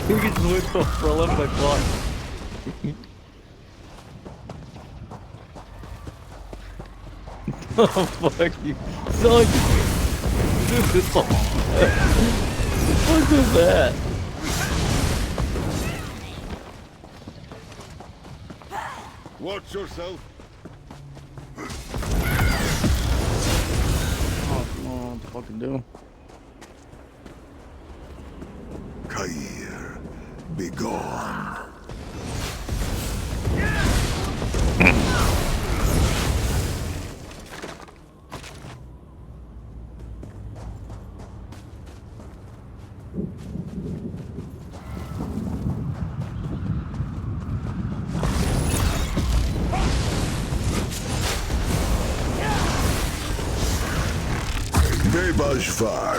you can just wait for 11 o'clock. Oh, fuck you. So, dude, this all. What the fuck is that? Watch yourself. Oh, come on, what the fuck you do? Kair, be gone. Bebashfar,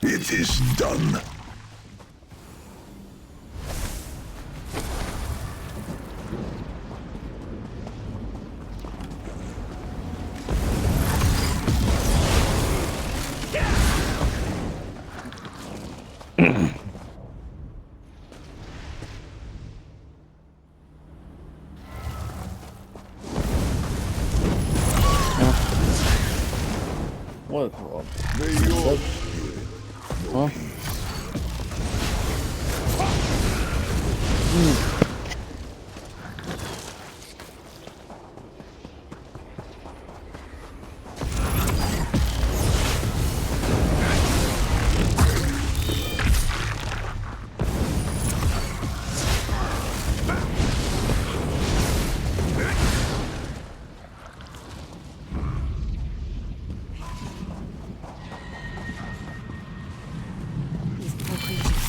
it is done. What the fuck? May your Huh? These poor creatures.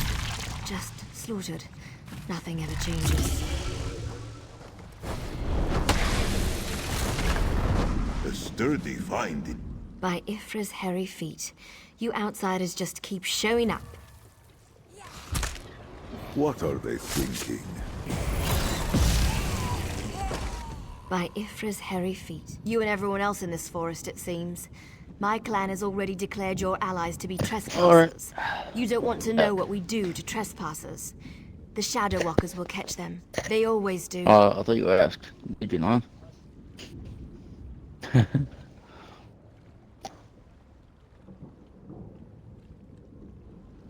Just slaughtered. Nothing ever changes. A sturdy find. By Ifra's hairy feet. You outsiders just keep showing up. What are they thinking? By Ifra's hairy feet. You and everyone else in this forest, it seems. My clan has already declared your allies to be trespassers. You don't want to know what we do to trespassers. The Shadow Walkers will catch them. They always do. I thought you asked. Did you not?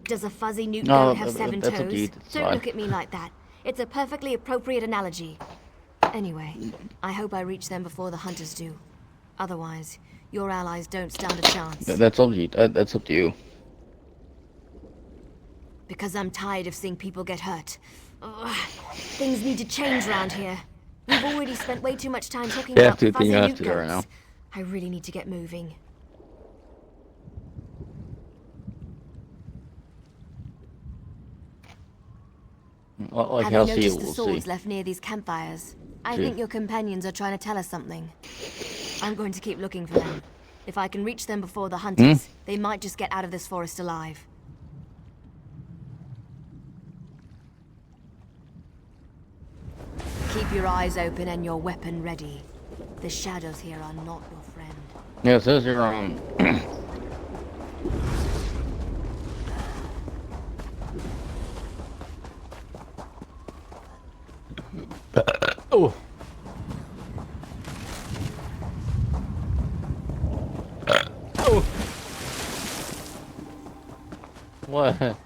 Does a fuzzy newt No, goat have 7 that's up to you toes? to Don't decide. look at me like that. It's a perfectly appropriate analogy. Anyway, I hope I reach them before the hunters do. Otherwise, your allies don't stand a chance. That's up to you. That's up to you. Because I'm tired of seeing people get hurt. Ugh, things need to change around here. We've already spent way too much time talking You about have to, fuzzy you have newt to right now. goats. I really need to get moving. Well, like Have how you see noticed it, the we'll swords see. left near these campfires? I See. think your companions are trying to tell us something. I'm going to keep looking for them. If I can reach them before the hunters, they might just get out of this forest alive. Keep your eyes open and your weapon ready. The shadows here are not your friend. Yeah, it says you're oh. Oh. What?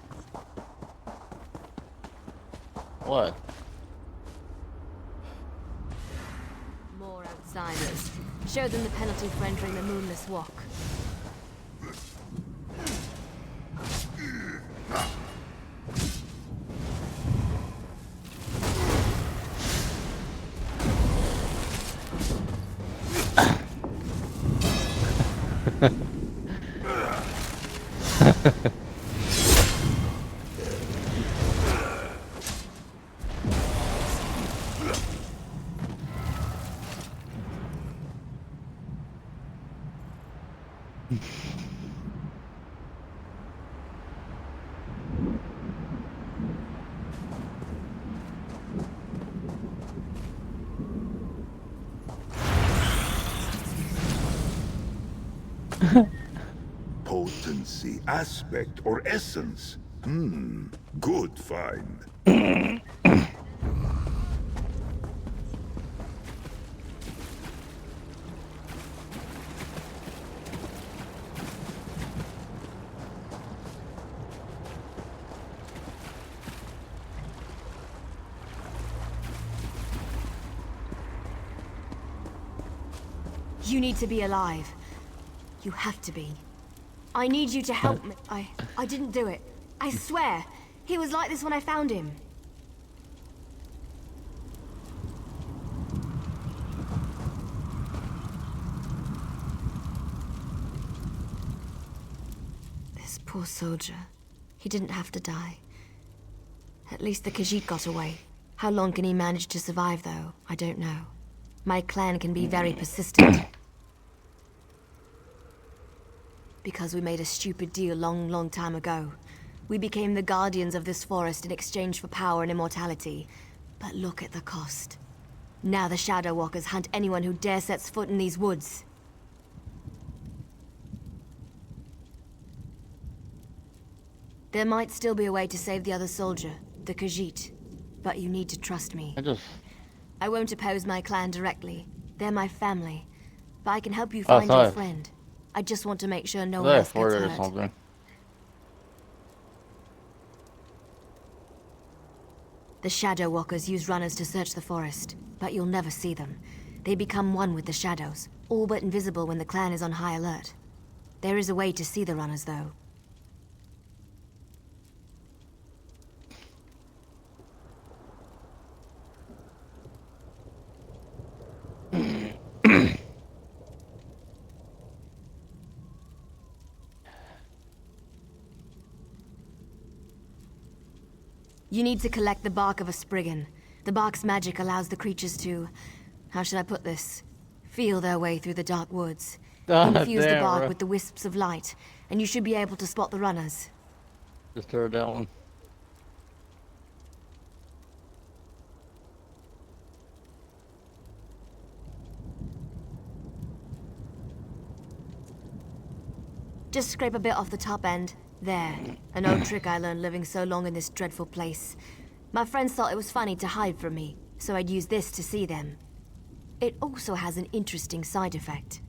What? More outsiders. Show them the penalty for entering the moonless walk. Potency, aspect, or essence? Good find. You need to be alive. You have to be. I need you to help me. I didn't do it. I swear. He was like this when I found him. This poor soldier. He didn't have to die. At least the Khajiit got away. How long can he manage to survive, though? I don't know. My clan can be very persistent. Because we made a stupid deal long time ago. We became the guardians of this forest in exchange for power and immortality. But look at the cost. Now the Shadow Walkers hunt anyone who dare sets foot in these woods. There might still be a way to save the other soldier, the Khajiit. But you need to trust me. I won't oppose my clan directly. They're my family. But I can help you find your friend. I just want to make sure no one else gets hurt. Something. The Shadow Walkers use runners to search the forest, but you'll never see them. They become one with the shadows, all but invisible when the clan is on high alert. There is a way to see the runners, though. You need to collect the bark of a Spriggan. The bark's magic allows the creatures to... how should I put this? Feel their way through the dark woods. Infuse the bark with the wisps of light, and you should be able to spot the runners. Just throw it down. Just scrape a bit off the top end. There. An old trick I learned living so long in this dreadful place. My friends thought it was funny to hide from me, so I'd use this to see them. It also has an interesting side effect.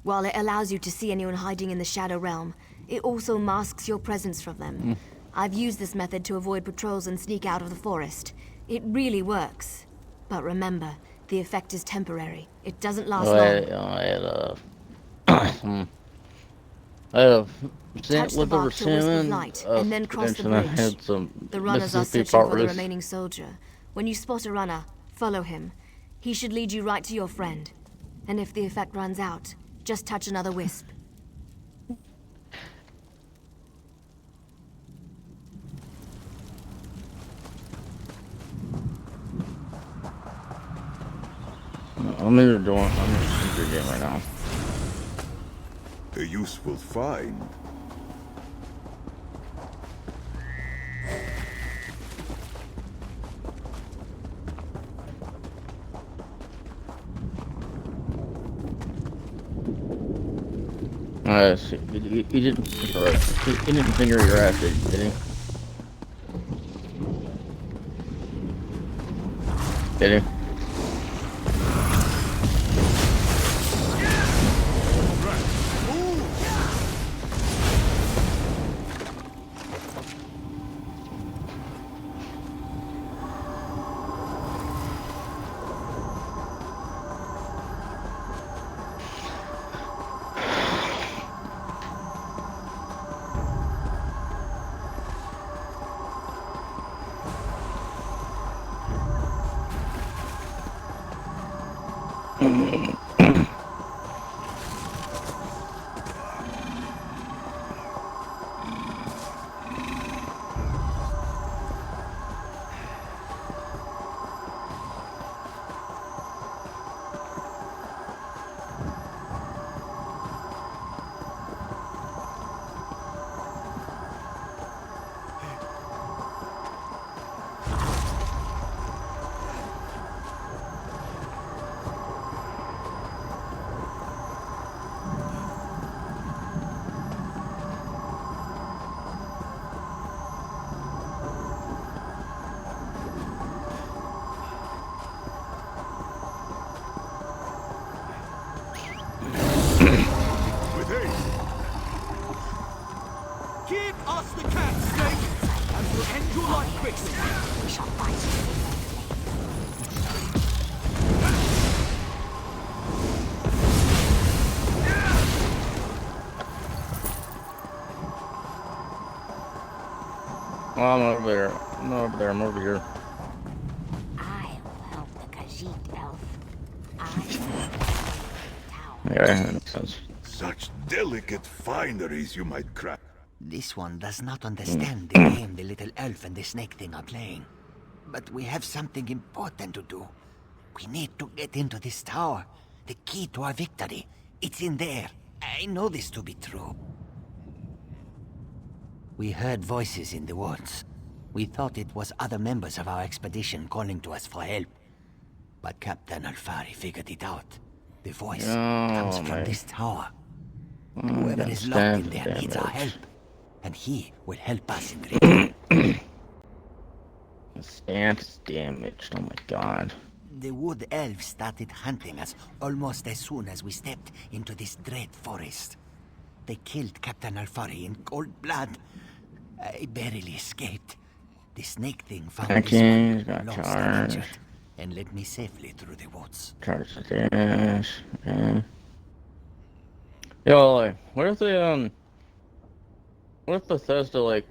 While it allows you to see anyone hiding in the Shadow Realm, it also masks your presence from them. I've used this method to avoid patrols and sneak out of the forest. It really works. But remember, the effect is temporary. It doesn't last long. I had a Touch the bark to wisp of light, and then cross the bridge. The runners are searching for the remaining soldier. When you spot a runner, follow him. He should lead you right to your friend. And if the effect runs out, just touch another wisp. I'm in the door. I'm in the game right now. A useful find. So he didn't finger your ass, did he? Did he? Keep us the cat, Snake, and we'll end your life quickly. We shall find you. Oh, I'm over there. I'm not over there. I'm over here. I will help the Khajiit elf. Yeah, that makes sense. Such delicate fineries you might crack. This one does not understand the game the little elf and the snake thing are playing. But we have something important to do. We need to get into this tower. The key to our victory. It's in there. I know this to be true. We heard voices in the woods. We thought it was other members of our expedition calling to us for help. But Captain Alfari figured it out. The voice comes from this tower. Whoever is locked in there needs our help. And he will help us in return. Stance damaged. Oh my god. The wood elves started hunting us almost as soon as we stepped into this dread forest. They killed Captain Alfari in cold blood. I barely escaped. The snake thing found this one, lost and injured, and led me safely through the woods. Charge the dash. Okay. Yo, like, what if they, what if Bethesda, like,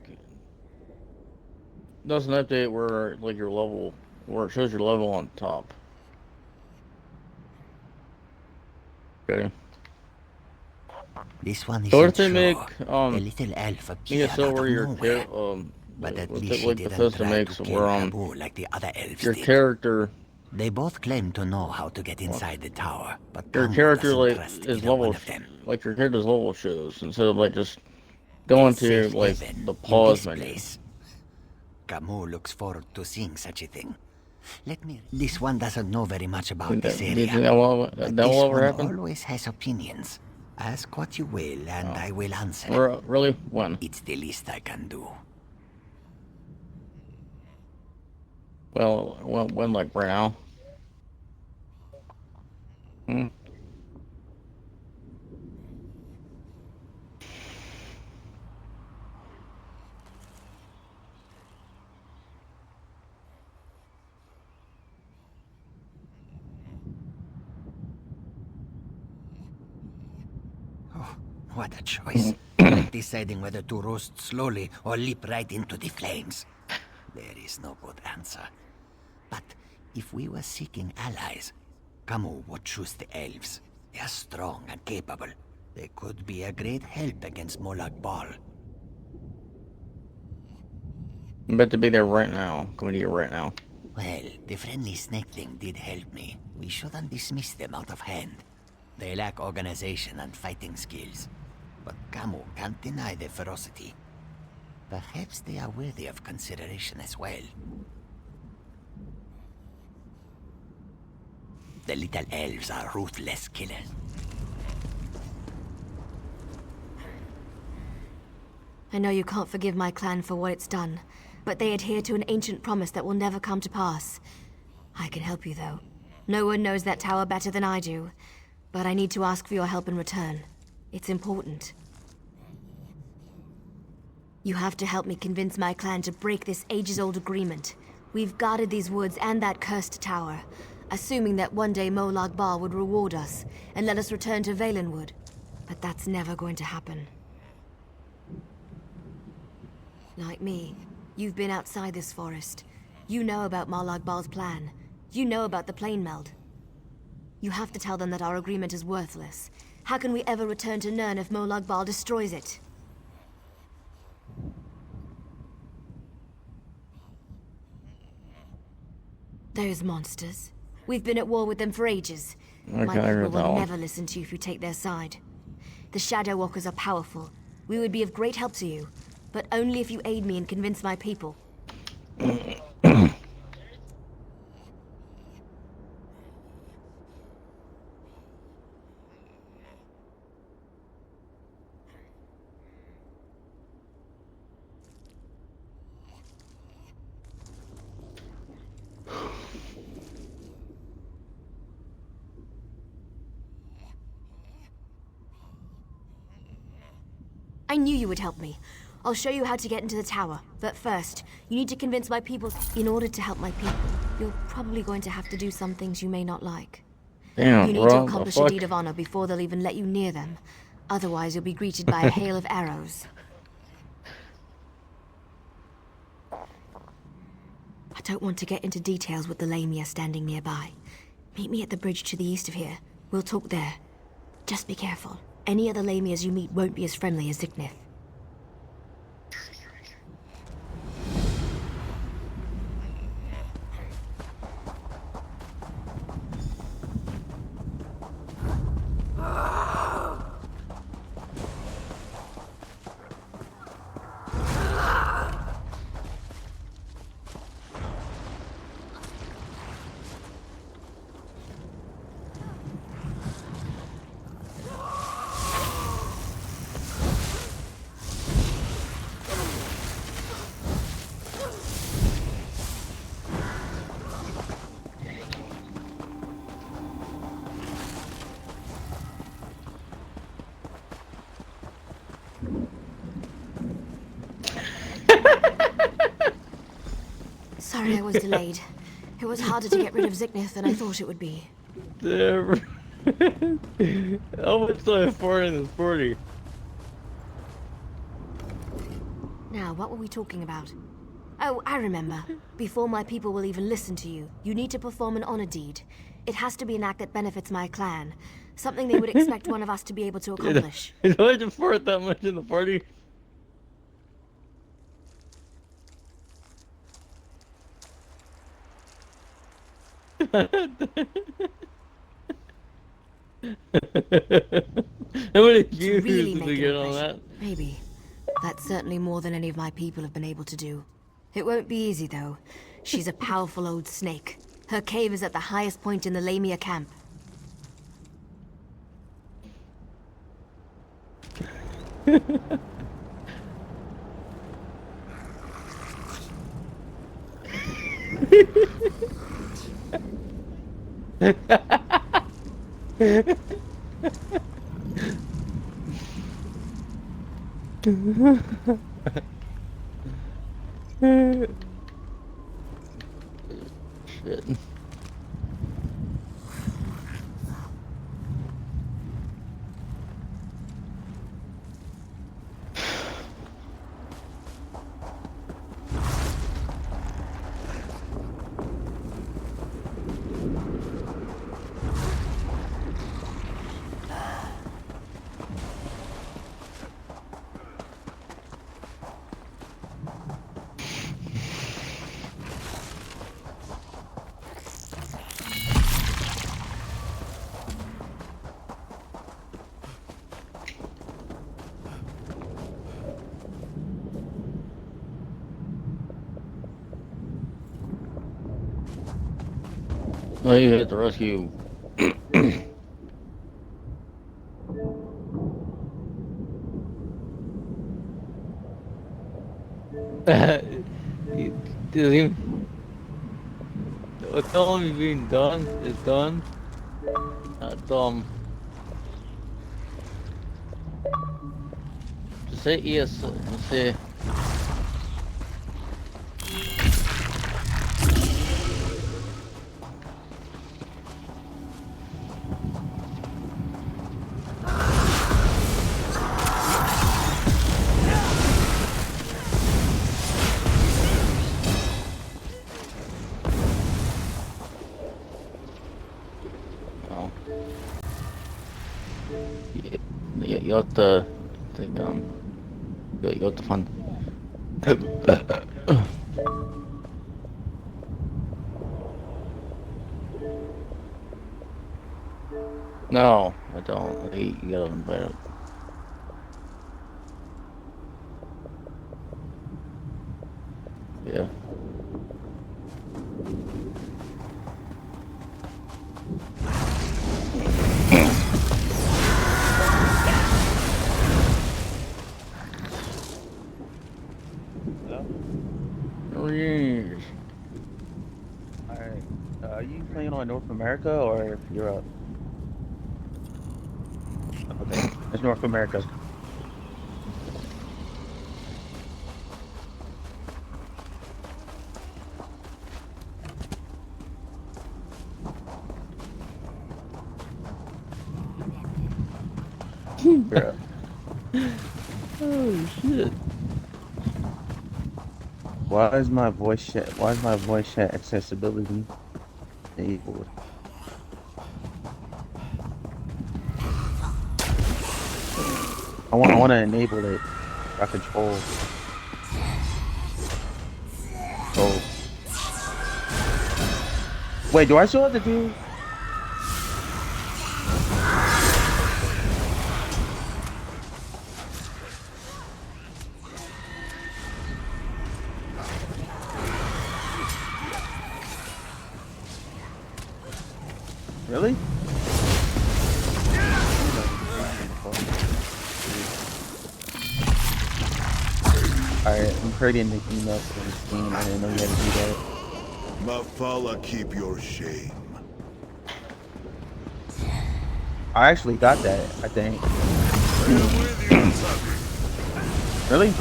does an update where, like, your level, where it shows your level on top? Okay. This one is so what if they make, a little elf appeared so out where of your nowhere. But at least she like didn't Bethesda try makes to where, kill Abu like the other elves your did. character... They both claim to know how to get inside the tower, but your Kamu character, doesn't like, trust is either level, one of them. like, your character's level shows, instead of, like, just going to, like, the pause menu. Place. Kamu looks forward to seeing such a thing. Let me... This one doesn't know very much about this area. That will ever happen? Always has opinions. Ask what you will, and I will answer. Really? When? It's the least I can do. Well, when, like, right now? What a choice. Like deciding whether to roast slowly or leap right into the flames. There is no good answer. But if we were seeking allies, Camus would choose the elves. They are strong and capable. They could be a great help against Molag Bal. I'm about to be there right now. Coming to you right now. Well, the friendly snake thing did help me. We shouldn't dismiss them out of hand. They lack organization and fighting skills. But Camus can't deny their ferocity. Perhaps they are worthy of consideration as well. The little elves are ruthless killers. I know you can't forgive my clan for what it's done, but they adhere to an ancient promise that will never come to pass. I can help you, though. No one knows that tower better than I do, but I need to ask for your help in return. It's important. You have to help me convince my clan to break this ages-old agreement. We've guarded these woods and that cursed tower, assuming that one day Molag Bal would reward us and let us return to Valenwood. But that's never going to happen. Like me, you've been outside this forest. You know about Molag Bal's plan. You know about the plane meld. You have to tell them that our agreement is worthless. How can we ever return to Nirn if Molag Bal destroys it? Those monsters. We've been at war with them for ages. Okay, My I people read that will one. never listen to you if you take their side. The Shadow Walkers are powerful. We would be of great help to you, but only if you aid me and convince my people. I knew you would help me. I'll show you how to get into the tower. But first, you need to convince my people. In order to help my people, you're probably going to have to do some things you may not like. Damn, You need bro, to the accomplish a fuck? deed of honor before they'll even let you near them. Otherwise, you'll be greeted by a hail of arrows. I don't want to get into details with the Lamia standing nearby. Meet me at the bridge to the east of here. We'll talk there. Just be careful. Any other Lamias you meet won't be as friendly as Ziknith. Sorry I was delayed. It was harder to get rid of Ziknith than I thought it would be. Damn. How much do I have for in this party? Now, what were we talking about? Oh, I remember. Before my people will even listen to you, you need to perform an honor deed. It has to be an act that benefits my clan. Something they would expect one of us to be able to accomplish. Do I have to fart that much in the party? How many views really did make we an get on impression. that? Maybe. That's certainly more than any of my people have been able to do. It won't be easy, though. She's a powerful old snake. Her cave is at the highest point in the Lamia camp. Shit. Oh, you hit the rescue. Dude, tell him being done is done. Just say yes and say. You have to think, you have to find. No, I don't. You gotta invite him. Yeah. Yes. Alright. Are you playing on North America or Europe? Okay, it's North America. Europe. Oh shit. Why is my voice chat accessibility enabled? I want to enable it by control. Oh. Wait, do I still have to do? Really? Alright, I'm creating the email for this game. I didn't know you had to do that. Mafala, keep your shame. I actually got that, I think. Really?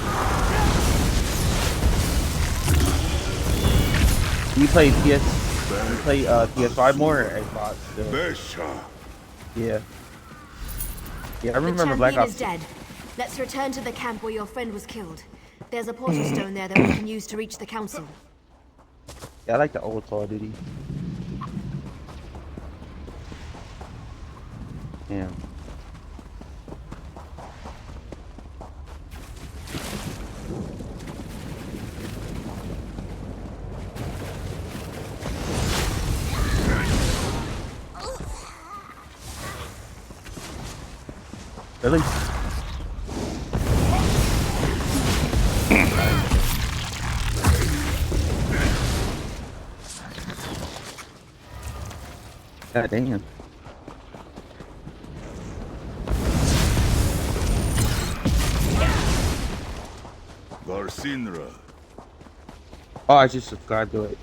Do you play PS5 more or Xbox still? Yeah. Yeah, I remember Black Ops. The champion is dead. Let's return to the camp where your friend was killed. There's a portal stone there that we can use to reach the council. Yeah, I like the old Call of Duty. Yeah. Really? God damn. Varsinra. Oh, I just subscribed to it.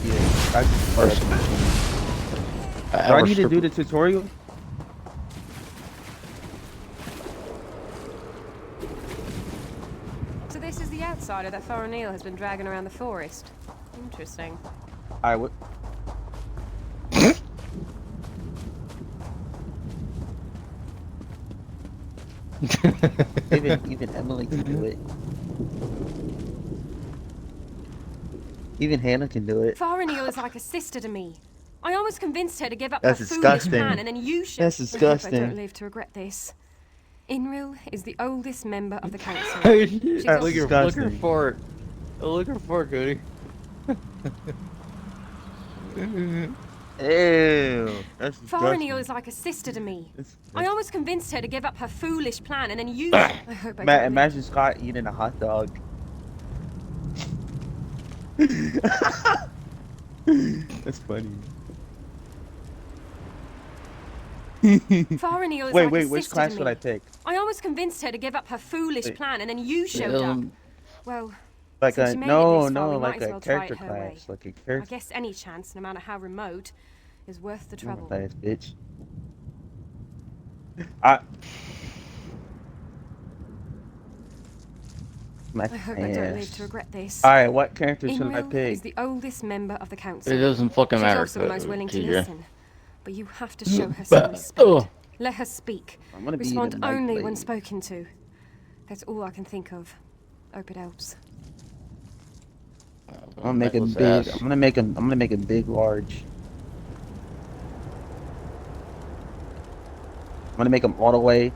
Yeah, I just subscribed to it. Do I need to do the tutorial? So this is the outsider that Farah Neal has been dragging around the forest. Interesting. I would. even Emily can do it. Even Hannah can do it. Farah Neal is like a sister to me. I almost convinced her to give up That's her disgusting. foolish plan, and then you should. That's disgusting. I hope I don't live to regret this. Inril is the oldest member of the council. Look her fart. Look her fart, Cody. Ew, that's Farah disgusting. Neal is like a sister to me. I almost convinced her to give up her foolish plan, and then you. I hope I don't live. Imagine Scott eating a hot dog. That's funny. Farinil is Wait, like a which sister class to should me. I pick? I almost convinced her to give up her foolish Wait. plan, and then you showed up. Well, Like since a you made it this far, we like might as a well try character it her way. class, like a I character guess any chance, no matter how remote, is worth the trouble. class, bitch. I hope I don't live to regret this. All right, what character should I Imril pick? is the oldest member of the council. It doesn't fucking She's matter. also the most willing to TJ. listen. But you have to show her some respect. Let her speak. I'm gonna be Respond the Night only Blade. when spoken to. That's all I can think of. Hope it helps. I'm gonna make him big. I'm gonna make him big, large. I'm gonna make him all the way.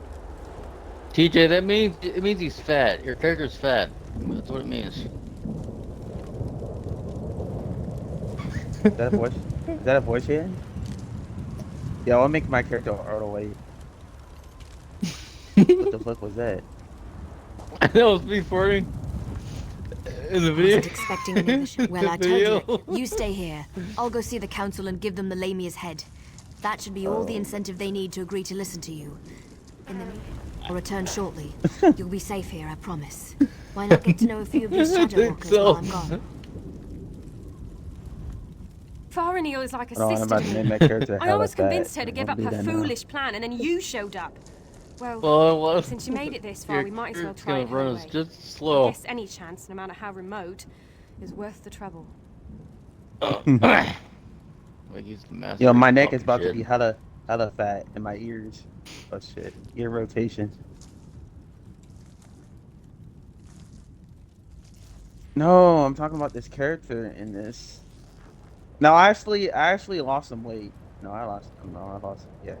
TJ, that means he's fat. Your character's fat. That's what it means. Is that a voice? Is that a voice here? Yeah, I'll make my character all the way. What the fuck was that? That was me farting. In the video. Wasn't expecting an English. Well, I told you. You stay here. I'll go see the council and give them the Lamia's head. That should be all the incentive they need to agree to listen to you. In the meantime, I'll return shortly. You'll be safe here, I promise. Why not get to know a few of these shadow walkers while I'm gone? Farinil is like a I'm sister about to to me. name my character I almost hella convinced fat. her to give I'll up do her that now. foolish plan, and then you showed up. Well, Well, since you made it this far, your we might as well character's try gonna it her run way. us just slow. I guess any chance, no matter how remote, is worth the trouble. Like he's the master Yo, my of neck is talking about to shit. be hella fat, and my ears. Oh shit, ear rotation. No, I'm talking about this character in this. No, I actually lost some weight. No, I lost. Yeah.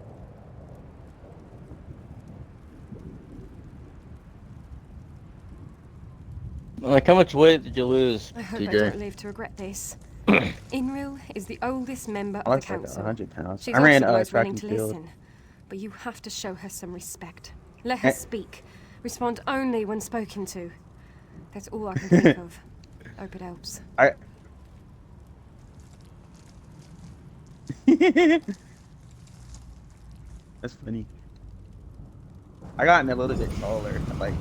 Like, how much weight did you lose, I hope I TJ? don't live to regret this. Inril is the oldest member I of lost the like council. 100 pounds. She's I ran also the most track willing and to field. listen. But you have to show her some respect. Let her speak. Respond only when spoken to. That's all I can think of. Hope it helps. That's funny. I gotten a little bit taller, like